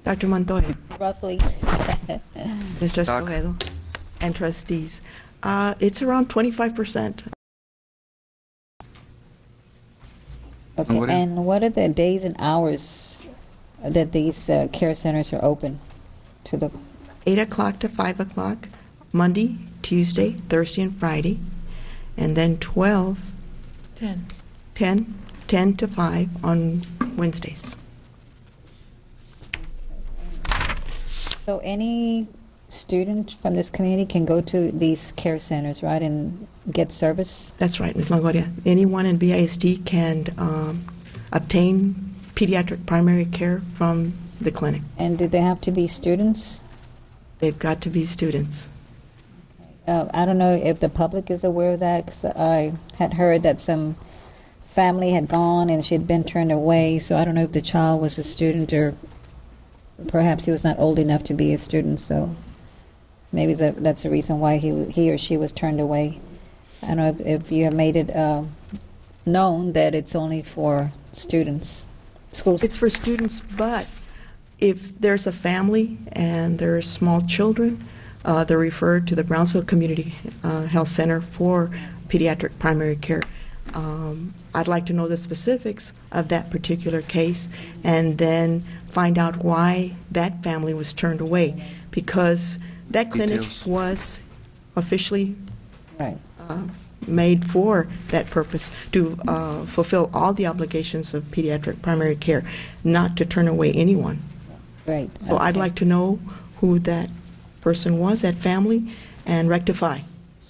Dr. Montoya. Roughly. Mr. Escobedo and trustees. It's around 25%. Okay, and what are the days and hours that these care centers are open to the? 8 o'clock to 5 o'clock, Monday, Tuesday, Thursday, and Friday. And then 10 to 5 on Wednesdays. So any student from this community can go to these care centers, right, and get service? That's right, Ms. Longoria. Anyone in BISD can obtain pediatric primary care from the clinic. And do they have to be students? They've got to be students. I don't know if the public is aware of that, because I had heard that some family had gone and she had been turned away, so I don't know if the child was a student or perhaps he was not old enough to be a student, so maybe that's the reason why he or she was turned away. I don't know if you have made it known that it's only for students. Schools. It's for students, but if there's a family and there's small children, they're referred to the Brownsville Community Health Center for pediatric primary care. I'd like to know the specifics of that particular case and then find out why that family was turned away, because that clinic was officially made for that purpose, to fulfill all the obligations of pediatric primary care, not to turn away anyone. Right. So I'd like to know who that person was, that family, and rectify.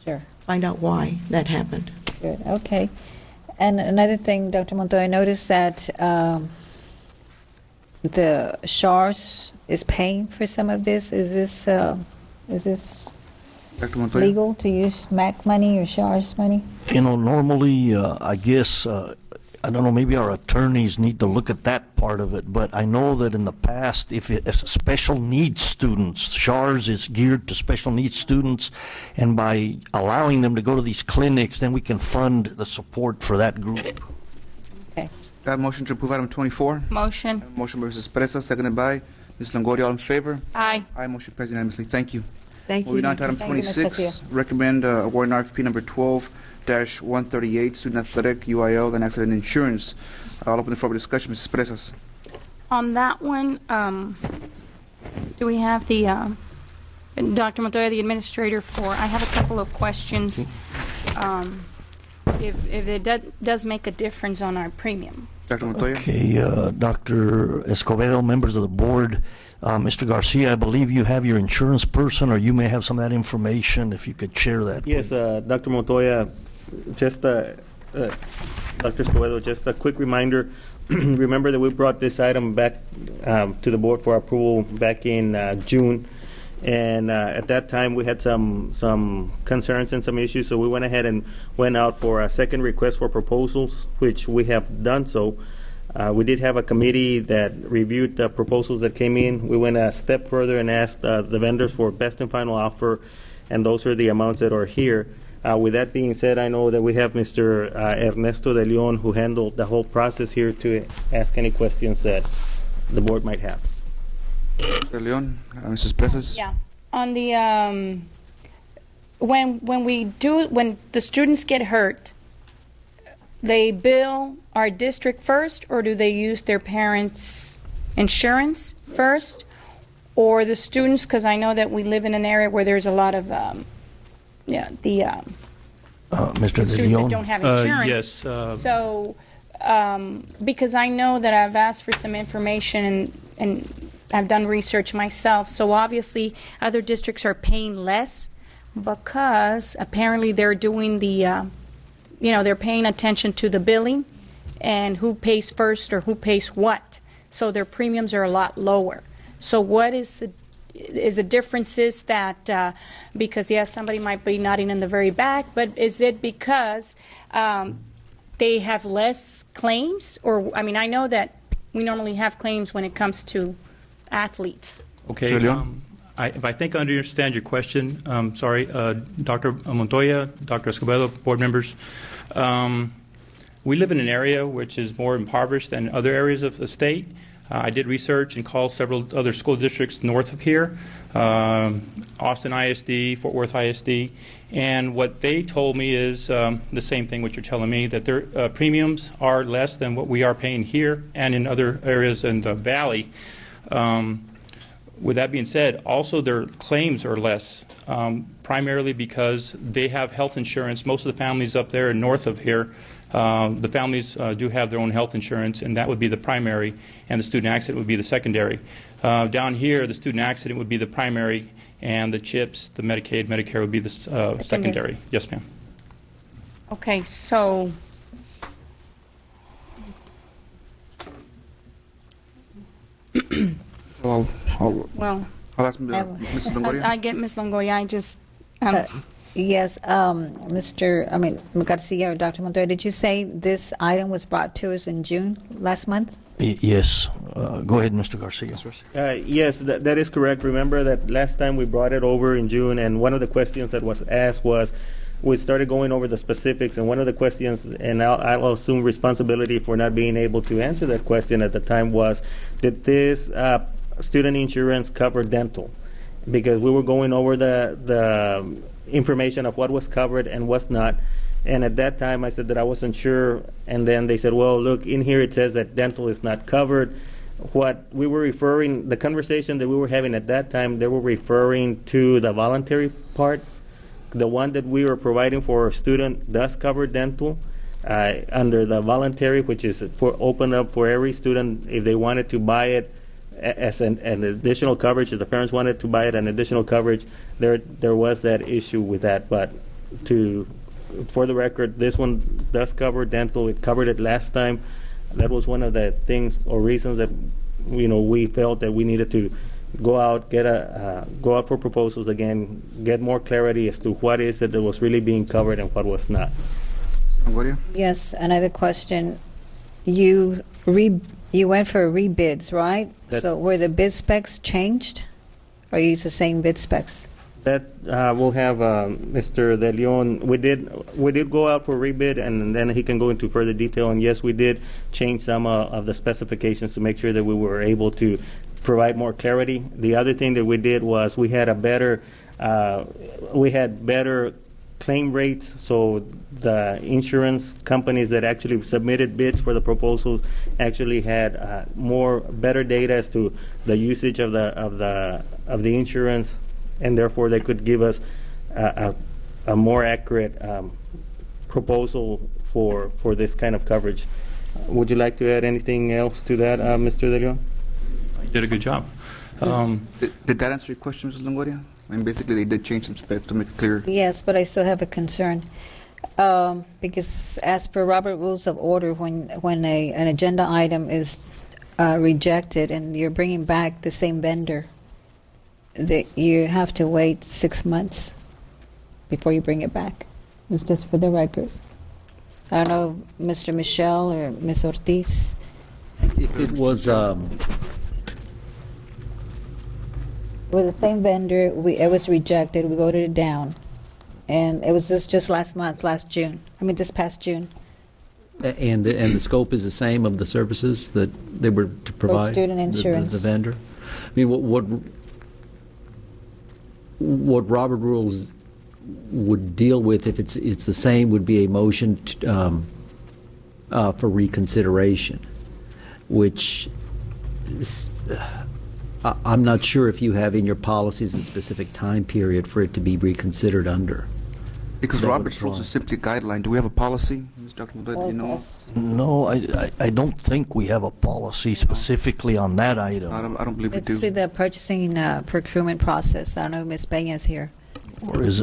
Sure. Find out why that happened. Good. Okay. And another thing, Dr. Montoya, I noticed that the SHARS is paying for some of this. Is this legal to use MAC money or SHARS money? You know, normally, I guess, I don't know, maybe our attorneys need to look at that part of it, but I know that in the past, if special needs students, SHARS is geared to special needs students, and by allowing them to go to these clinics, then we can fund the support for that group. Okay. I have a motion to approve item 24. Motion. Motion by Mrs. Presas, seconded by Ms. Longoria. All in favor? Aye. Aye. Motion passes unanimously. Thank you. Thank you. Moving on to item 26, recommend awarding RFP number 12-138, student athletic, UIL, and accident insurance. I'll open the floor for discussion. Mrs. Presas. On that one, do we have the Dr. Montoya, the administrator, for? I have a couple of questions. If it does make a difference on our premium. Dr. Montoya. Okay, Dr. Escobedo, members of the board, Mr. Garcia, I believe you have your insurance person, or you may have some of that information, if you could share that. Yes, Dr. Montoya, just Dr. Escobedo, just a quick reminder. Remember that we brought this item back to the board for approval back in June, and at that time we had some concerns and some issues, so we went ahead and went out for a second request for proposals, which we have done so. We did have a committee that reviewed the proposals that came in. We went a step further and asked the vendors for best and final offer, and those are the amounts that are here. With that being said, I know that we have Mr. Ernesto de Leon, who handled the whole process here, to ask any questions that the board might have. Mr. Leon, Mrs. Presas. Yeah. On the when the students get hurt, they bill our district first, or do they use their parents' insurance first, or the students? Because I know that we live in an area where there's a lot of Mr. students that don't have insurance. Yes. So because I know that I've asked for some information and I've done research myself, so obviously other districts are paying less because apparently they're doing the, they're paying attention to the billing and who pays first or who pays what. So their premiums are a lot lower. So what is the difference is that, because yes, somebody might be nodding in the very back, but is it because they have less claims? Or, I mean, I know that we normally have claims when it comes to athletes. Okay. If I think I understand your question, sorry, Dr. Montoya, Dr. Escobedo, board members, we live in an area which is more impoverished than other areas of the state. I did research and called several other school districts north of here, Austin ISD, Fort Worth ISD, and what they told me is the same thing what you're telling me, that their premiums are less than what we are paying here and in other areas in the valley. With that being said, also their claims are less, primarily because they have health insurance. Most of the families up there north of here, the families do have their own health insurance, and that would be the primary, and the student accident would be the secondary. Down here, the student accident would be the primary, and the CHIPS, the Medicaid, Medicare would be the secondary. Yes, ma'am. Okay, so I'll ask Mrs. Longoria. I get Ms. Longoria. I just yes, Mr. Garcia or Dr. Montoya, did you say this item was brought to us in June last month? Yes. Go ahead, Mr. Garcia. Yes, that is correct. Remember that last time we brought it over in June, and one of the questions that was asked was, we started going over the specifics, and one of the questions, and I'll assume responsibility for not being able to answer that question at the time, was, did this student insurance cover dental? Because we were going over the information of what was covered and what's not. And at that time, I said that I wasn't sure. And then they said, well, look, in here it says that dental is not covered. What we were referring, the conversation that we were having at that time, they were referring to the voluntary part. The one that we were providing for our student does cover dental under the voluntary, which is open up for every student if they wanted to buy it as an additional coverage. If the parents wanted to buy it an additional coverage, there was that issue with that. But for the record, this one does cover dental. It covered it last time. That was one of the things or reasons that we felt that we needed to go out, go out for proposals again, get more clarity as to what is it that was really being covered and what was not. Yes, another question. You went for rebids, right? So were the bid specs changed, or you used the same bid specs? That we'll have Mr. De Leon. We did go out for rebid, and then he can go into further detail. And yes, we did change some of the specifications to make sure that we were able to provide more clarity. The other thing that we did was we had better claim rates. So the insurance companies that actually submitted bids for the proposals actually had better data as to the usage of the insurance, and therefore they could give us a more accurate proposal for this kind of coverage. Would you like to add anything else to that, Mr. De Leon? You did a good job. Did that answer your question, Mrs. Longoria? I mean, basically, they did change some specs to make it clear. Yes, but I still have a concern. Because as per Robert Rules of Order, when an agenda item is rejected and you're bringing back the same vendor, that you have to wait 6 months before you bring it back. It's just for the record. I don't know, Mr. Michel or Ms. Ortiz. If it was with the same vendor, it was rejected. We voted it down, and it was just last June. I mean, this past June. And the scope is the same of the services that they were to provide. For student insurance. The vendor. I mean, what Robert Rules would deal with, if it's the same, would be a motion for reconsideration, which is, I'm not sure if you have in your policies a specific time period for it to be reconsidered under. Because Robert's Rules is simply a guideline. Do we have a policy, Dr. Montoya, do you know? No, I don't think we have a policy specifically on that item. I don't believe we do. It's through the purchasing procurement process. I don't know if Ms. Peña is here. Or is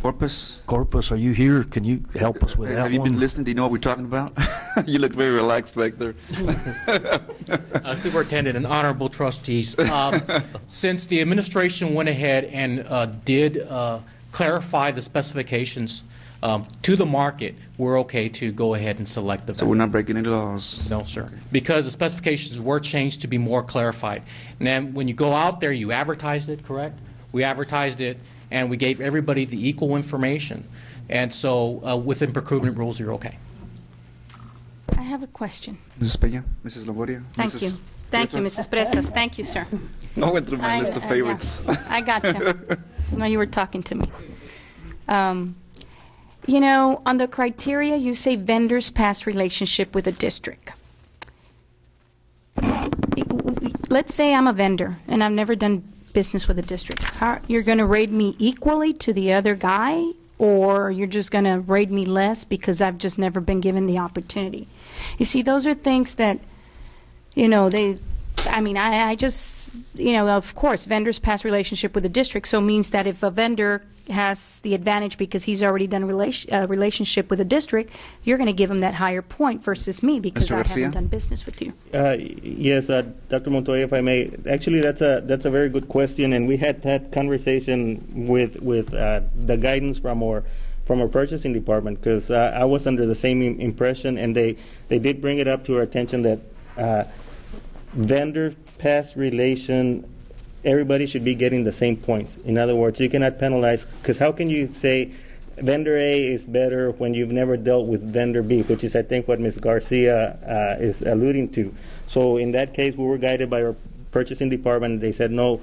Corpus? Corpus, are you here? Can you help us with that one? Have you been listening? Do you know what we're talking about? You look very relaxed back there. Superintendent and honorable trustees, since the administration went ahead and did clarify the specifications to the market, we're okay to go ahead and select the vendor. So we're not breaking any laws? No, sir. Because the specifications were changed to be more clarified. And then when you go out there, you advertised it, correct? We advertised it, and we gave everybody the equal information. And so within procurement rules, you're okay. I have a question. Mrs. Peña, Mrs. Longoria. Thank you. Thank you, Mrs. Presas. Thank you, sir. I went through my list of favorites. I got you. No, you were talking to me. You know, on the criteria, you say vendors past relationship with a district. Let's say I'm a vendor and I've never done business with a district. You're going to rate me equally to the other guy, or you're just going to rate me less because I've just never been given the opportunity? You see, those are things that, you know, I just, you know, of course, vendors past relationship with the district, so means that if a vendor has the advantage because he's already done a relationship with a district, you're going to give him that higher point versus me because I haven't done business with you. Yes, Dr. Montoya, if I may. Actually, that's a very good question, and we had that conversation with the guidance from our purchasing department, because I was under the same impression, and they did bring it up to our attention that vendor past relation, everybody should be getting the same points. In other words, you cannot penalize, because how can you say vendor A is better when you've never dealt with vendor B, which is, I think, what Ms. Garcia is alluding to. So in that case, we were guided by our purchasing department. They said, no,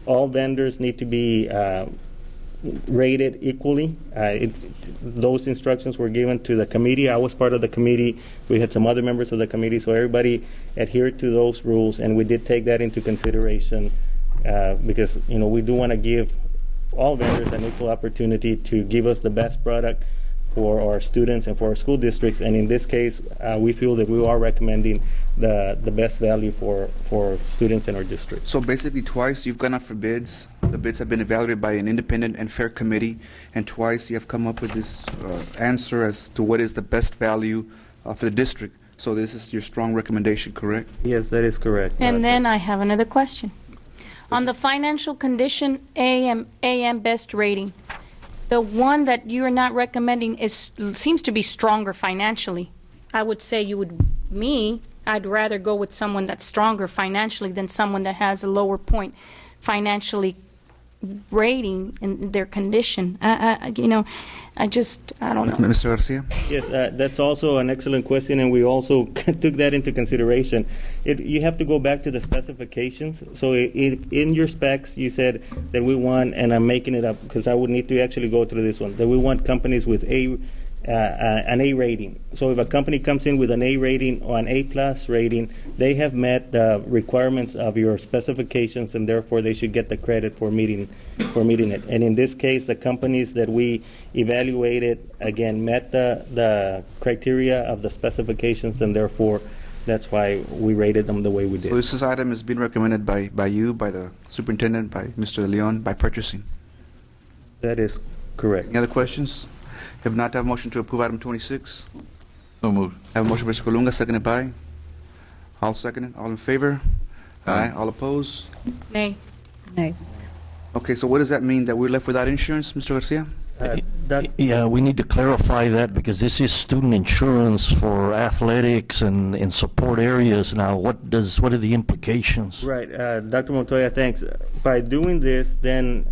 all vendors need to be rated equally. Those instructions were given to the committee. I was part of the committee. We had some other members of the committee, so everybody adhered to those rules, and we did take that into consideration because, you know, we do want to give all vendors an equal opportunity to give us the best product for our students and for our school districts. And in this case, we feel that we are recommending the best value for students in our district. So basically twice you've gone out for bids. The bids have been evaluated by an independent and fair committee, and twice you have come up with this answer as to what is the best value for the district. So this is your strong recommendation, correct? Yes, that is correct. And then I have another question. On the financial condition, AM best rating, the one that you are not recommending seems to be stronger financially. I would say I'd rather go with someone that's stronger financially than someone that has a lower point financially rating in their condition. You know, I don't know. Mr. Garcia? Yes, that's also an excellent question, and we also took that into consideration. You have to go back to the specifications. So in your specs, you said that we want, and I'm making it up because I would need to actually go through this one, that we want companies with an A rating. So if a company comes in with an A rating or an A+ rating, they have met the requirements of your specifications, and therefore they should get the credit for meeting it. And in this case, the companies that we evaluated, again, met the criteria of the specifications, and therefore that's why we rated them the way we did. So this item is being recommended by you, by the superintendent, by Mr. De Leon, by purchasing. That is correct. Any other questions? If not, I have a motion to approve item 26. So moved. I have a motion by Mr. Colunga, seconded by? I'll second it. All in favor? Aye. All opposed? Nay. Nay. Okay, so what does that mean? That we're left without insurance, Mr. Garcia? Yeah, we need to clarify that because this is student insurance for athletics and in support areas. Now, what are the implications? Right, Dr. Montoya, thanks. By doing this, then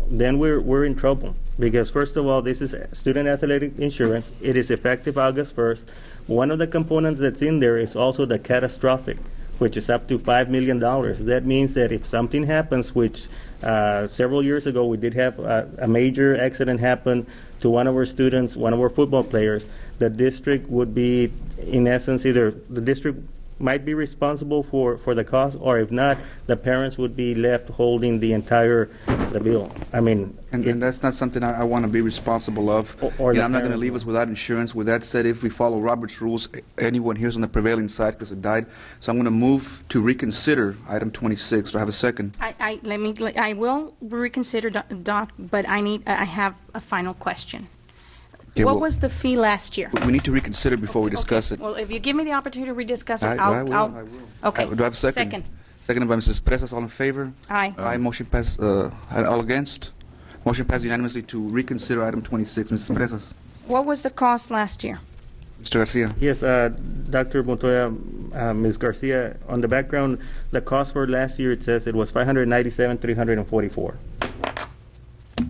we're in trouble. Because first of all, this is student athletic insurance. It is effective August 1st. One of the components that's in there is also the catastrophic, which is up to $5 million. That means that if something happens, which several years ago we did have a major accident happen to one of our students, one of our football players, the district would be, in essence, either the district might be responsible for the cost, or if not, the parents would be left holding the bill. I mean, and that's not something I want to be responsible of. I'm not going to leave us without insurance. With that said, if we follow Robert's rules, anyone here's on the prevailing side because it died. So I'm going to move to reconsider item 26. Do I have a second? I I will reconsider, Doc, but I have a final question. Okay, What well, was the fee last year? We need to reconsider before we discuss it. Well, if you give me the opportunity to rediscuss it, I will. Okay. Do I have a second? Second. Seconded by Mrs. Presas. All in favor? Aye. Aye. Motion passed. All against? Motion passed unanimously to reconsider item 26. Mrs. Presas. What was the cost last year? Mr. Garcia. Yes, Dr. Montoya, Ms. Garcia, on the background, the cost for last year, it says it was $597,344.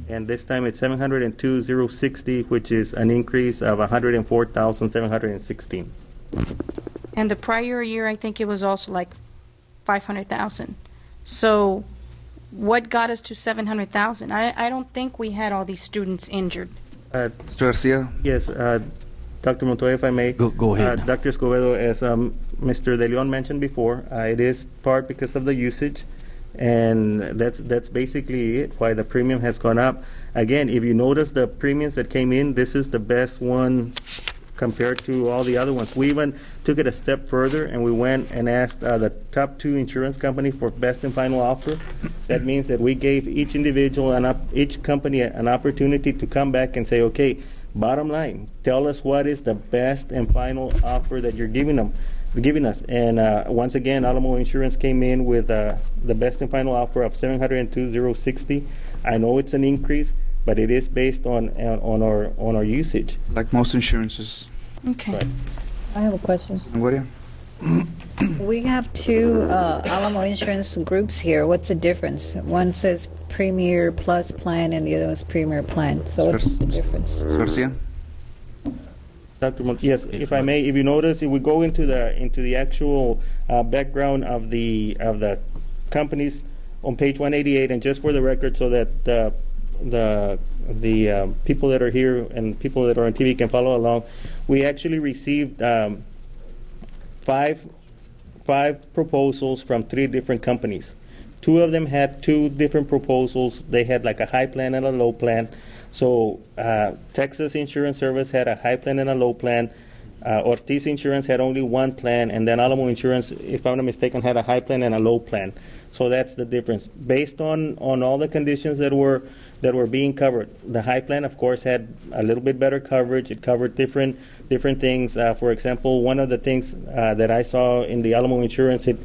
And this time it's $702,060, which is an increase of $104,716. And the prior year, I think it was also like 500,000. So what got us to 700,000? I don't think we had all these students injured. Mr. Garcia. Yes, Dr. Montoya, if I may. Go ahead. Dr. Escobedo, as Mr. De Leon mentioned before, it is part because of the usage, and that's basically it, why the premium has gone up. Again, if you notice the premiums that came in, this is the best one compared to all the other ones. We even took it a step further, and we went and asked the top 2 insurance companies for best and final offer. That means that we gave each individual, each company an opportunity to come back and say, okay, bottom line, tell us what is the best and final offer that you're giving us. And once again, Alamo Insurance came in with the best and final offer of $702,060. I know it's an increase, but it is based on our usage. Like most insurances. Okay. Right. I have a question. Gloria? We have 2 Alamo Insurance groups here. What's the difference? One says Premier Plus Plan and the other is Premier Plan. So what's the difference? Garcia? Dr. Yes, if I may, if you notice, if we go into the actual background of the companies on page 188, and just for the record, so that the people that are here and people that are on TV can follow along, we actually received 5 proposals from 3 different companies. 2 of them had 2 different proposals. They had like a high plan and a low plan. So Texas Insurance Service had a high plan and a low plan. Ortiz Insurance had only 1 plan, and then Alamo Insurance, if I'm not mistaken, had a high plan and a low plan. So that's the difference. Based on all the conditions that were being covered, the high plan, of course, had a little bit better coverage. It covered different things. For example, one of the things that I saw in the Alamo Insurance, it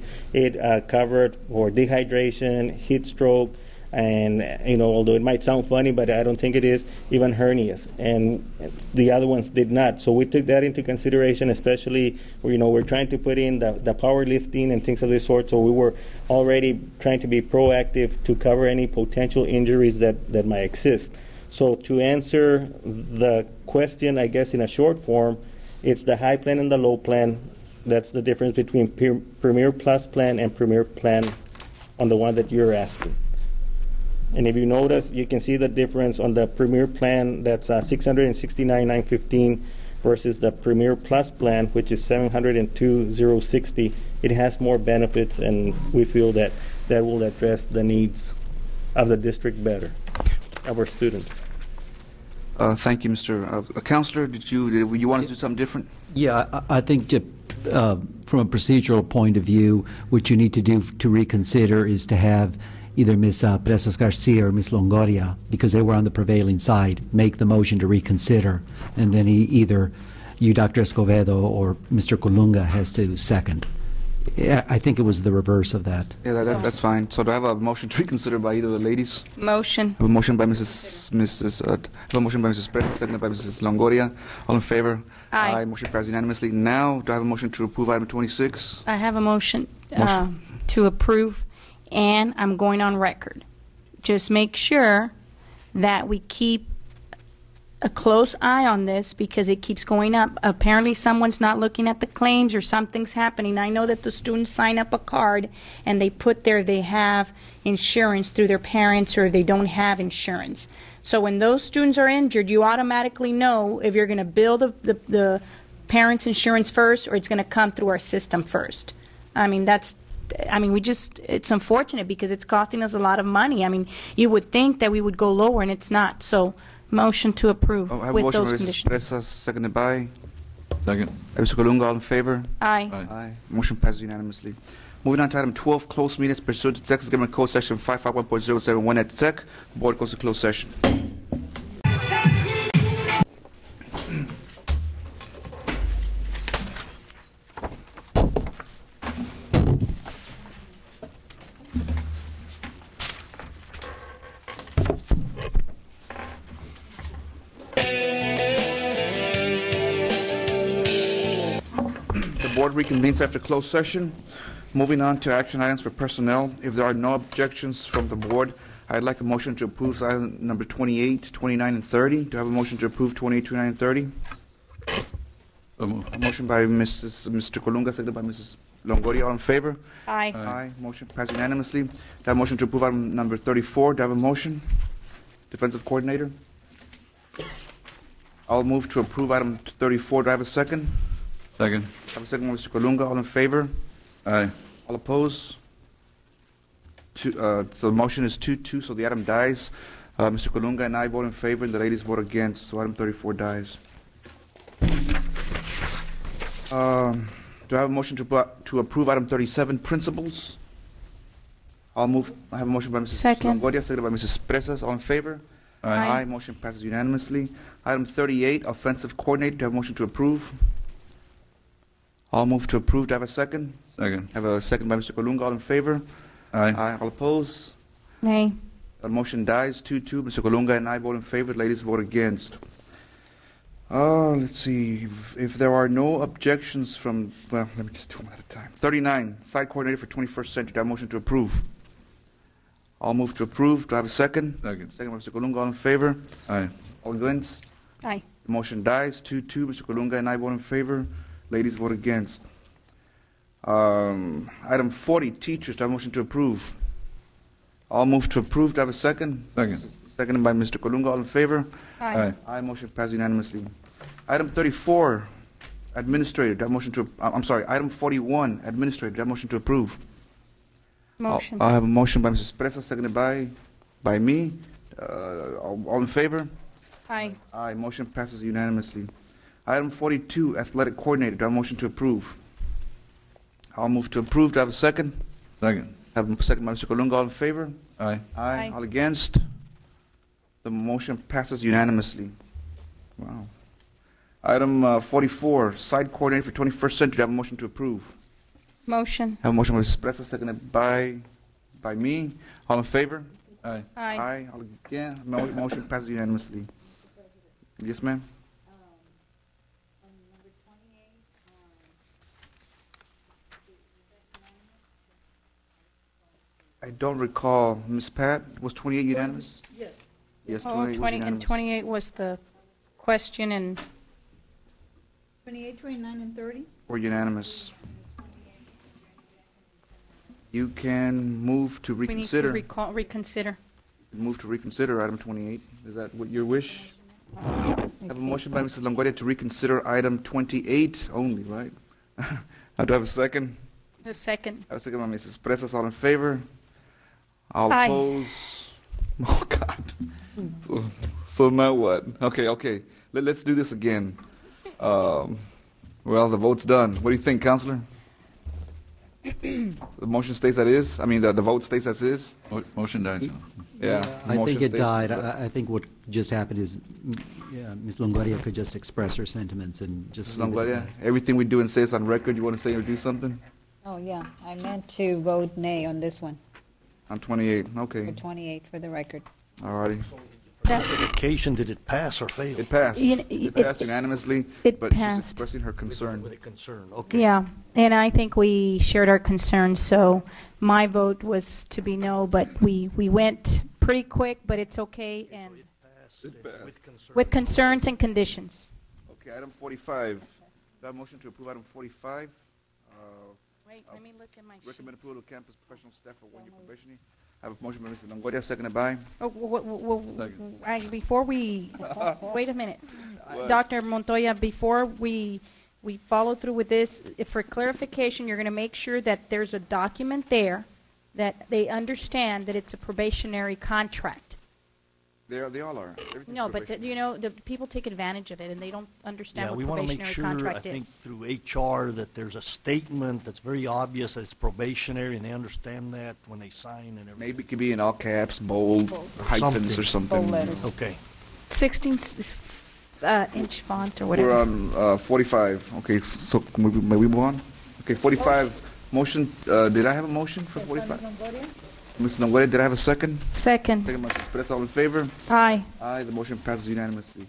covered for dehydration, heat stroke, and although it might sound funny, but I don't think it is, even hernias, and the other ones did not. So we took that into consideration, especially we're trying to put in the powerlifting and things of this sort. So we were already trying to be proactive to cover any potential injuries that might exist. So to answer the question, I guess in a short form, it's the high plan and the low plan. That's the difference between Premier Plus Plan and Premier Plan on the one that you're asking. And if you notice, you can see the difference on the Premier Plan, that's $669,915 versus the Premier Plus Plan, which is $702,060. It has more benefits, and we feel that will address the needs of the district better, of our students. Thank you, Mr. Counselor. Did you want to do something different? Yeah, I think from a procedural point of view, what you need to do to reconsider is to have either Ms. Presas-Garcia or Ms. Longoria, because they were on the prevailing side, make the motion to reconsider, and then either you, Dr. Escobedo, or Mr. Colunga has to second. I think it was the reverse of that. Yeah, that's fine. So do I have a motion to reconsider by either of the ladies? Motion. I have a motion by Mrs. Presas, seconded by Mrs. Longoria. All in favor? Aye. Motion passed unanimously. Now, do I have a motion to approve item 26? I have a motion to approve, and I'm going on record. Just make sure that we keep a close eye on this because it keeps going up. Apparently someone's not looking at the claims or something's happening. I know that the students sign up a card and they put there they have insurance through their parents or they don't have insurance. So when those students are injured, you automatically know if you're going to bill the parents' insurance first or it's going to come through our system first. It's unfortunate because it's costing us a lot of money. I mean, you would think that we would go lower and it's not. So motion to approve with those conditions. Presas, seconded by? Second. Mr. Colunga, all in favor? Aye. Aye. Motion passes unanimously. Moving on to item 12, closed meetings pursuant to Texas Government Code Section 551.071 at Tech. Board goes to closed session. Board reconvenes after closed session. Moving on to action items for personnel. If there are no objections from the board, I'd like a motion to approve item number 28, 29, and 30. Do I have a motion to approve 28, 29, and 30? A motion by Mr. Colunga, seconded by Mrs. Longoria. All in favor? Aye. Aye. Motion passed unanimously. Do I have a motion to approve item number 34? Do I have a motion? Defensive coordinator. I'll move to approve item 34. Do I have a second? Second. I have a second by Mr. Colunga. All in favor? Aye. All opposed? So the motion is 2-2, so the item dies. Mr. Colunga and I vote in favor, and the ladies vote against, so item 34 dies. Do I have a motion to approve item 37, principals? I'll move. I have a motion by Mrs. Longoria, seconded by Mrs. Presas. All in favor? Aye. Aye. Motion passes unanimously. Item 38, offensive coordinator. Do I have a motion to approve? I'll move to approve. Do I have a second? Second. I have a second by Mr. Colunga. All in favor? Aye. Aye. All opposed? Nay. The motion dies 2-2. Mr. Colunga and I vote in favor. Ladies vote against. Let's see. If there are no objections from, well, let me just do them at a time. 39, site coordinator for 21st century. Do I have a motion to approve? I'll move to approve. Do I have a second? Second. Second by Mr. Colunga. All in favor? Aye. All against? Aye. The motion dies 2-2. Mr. Colunga and I vote in favor. Ladies vote against. Item 40, teachers. Do I have a motion to approve? I'll move to approve. Do I have a second? Second. Seconded by Mr. Colunga. All in favor? Aye. Aye. Motion passed unanimously. Item 34, administrator. Do I have a motion to? I'm sorry. Item 41, administrator. Do I have a motion to approve? Motion. I have a motion by Mrs. Presa, seconded by me. All in favor? Aye. Aye. Motion passes unanimously. Item 42, athletic coordinator. Do I have a motion to approve? I'll move to approve. Do I have a second? Second. I have a second by Mr. Colunga. All in favor? Aye. Aye. All against? The motion passes unanimously. Wow. Item 44, site coordinator for 21st century. Do I have a motion to approve? Motion. I have a motion by Mrs. Presa, seconded by me. All in favor? Aye. Aye. Aye. All against? Motion passes unanimously. Yes, ma'am? I don't recall. Ms. Pat, was 28 unanimous? Yes. Yes, 28 Oh, was 20 and unanimous. 28 was the question, and 28, 29, and 30? Or unanimous. You can move to we need to reconsider. reconsider. Move to reconsider item 28. Is that what your wish? I have a motion by Mrs. Longoria to reconsider item 28 only, right? I do have a second. The second. I have a second by Mrs. Presas. All in favor? All Aye. oppose? Oh, God. So now what? Okay. Let's do this again. Well, the vote's done. What do you think, Counselor? The motion stays as is? I mean, the vote stays as is? Motion died. Yeah. I motion think it stays- died. I think what just happened is, Ms. Longoria could just express her sentiments and just. Mrs. Longoria, everything we do and say is on record. You want to say or do something? Oh, yeah, I meant to vote nay on this one, On 28, okay. for 28, for the record. All righty. Clarification, did it pass or fail? It passed. It passed unanimously, it but she's passed. expressing her concern. With a concern, okay. Yeah, and I think we shared our concerns, so my vote was to be no, but we went pretty quick, but it's okay, and It passed. with concerns and conditions. Okay, item 45. Do I have a motion to approve item 45? Wait, let me look at my sheet. Recommend approval of campus professional staff for one-year probationary. I have a motion by Mrs. Longoria, seconded by? Before we, wait a minute. Dr. Montoya, before we follow through with this, if for clarification, you're going to make sure that there's a document there that they understand that it's a probationary contract. They all are. Everything's No, but, probation. you know, the people take advantage of it, and they don't understand Yeah, what we want to make probationary sure, I contract think, is. through HR, that there's a statement that's very obvious that it's probationary, and they understand that when they sign and everything. Maybe it could be in all caps, bold, hyphens or something. Bold letters. Okay. 16-inch font or We're whatever. on 45. Okay, so may we move on? Okay, 45, motion, did I have a motion for 45? Ms. Longoria, did I have a second? Second. Second by Mrs. Perez, all in favor? Aye. Aye, the motion passes unanimously.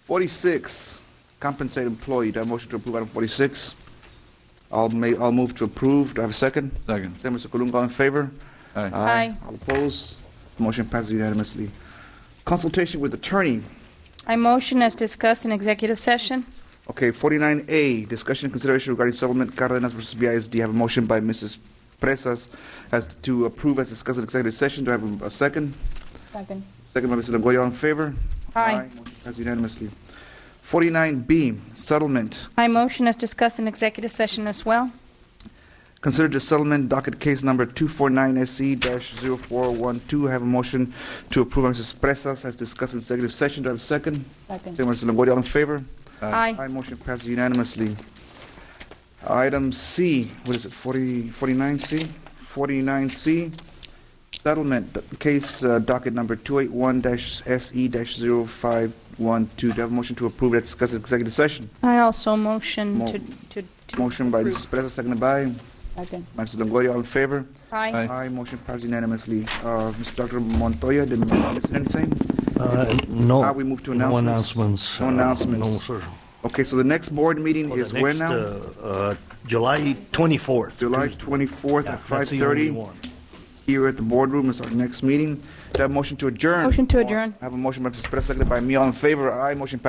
46, compensated employee, do I have a motion to approve item 46? I'll move to approve, do I have a second? Second. Second, Mr. Colunga, all in favor? Aye. Aye. All opposed? The motion passes unanimously. Consultation with attorney. I motion as discussed in executive session. Okay, 49A, discussion and consideration regarding settlement Cardenas versus BISD. I have a motion by Mrs. Presas as to approve as discussed in executive session. Do I have a second? Second. Second by Mr. Longoria, all in favor? Aye. Motion passes unanimously. 49B, settlement. I motion as discussed in executive session as well. Consider the settlement docket case number 249SC-0412. I have a motion to approve by Mrs. Presas as discussed in executive session. Do I have a second? Second. Second by Mr. Longoria, all in favor? Aye. Aye, motion passes unanimously. Item C, what is it, 49C? 49C, settlement case docket number 281-SE-0512. Do you have a motion to approve that discussed in executive session? I also motion to Motion by approve. Mrs. Perez, seconded by Second. Mr. Longoria, all in favor? Aye. Aye, motion passes unanimously. Mr. Dr. Montoya, did I miss anything? No. Now we move to No announcements. announcements. No announcements. No, sir. Okay, so the next board meeting Well, the is when next, now? July 24th. July Tuesday. 24th Yeah, at that's the only 5:30. one. Here at the boardroom is our next meeting. Do I have a motion to adjourn? Motion to adjourn. I have a motion by Mrs. Perez, seconded by me. All in favor? Aye, motion passes.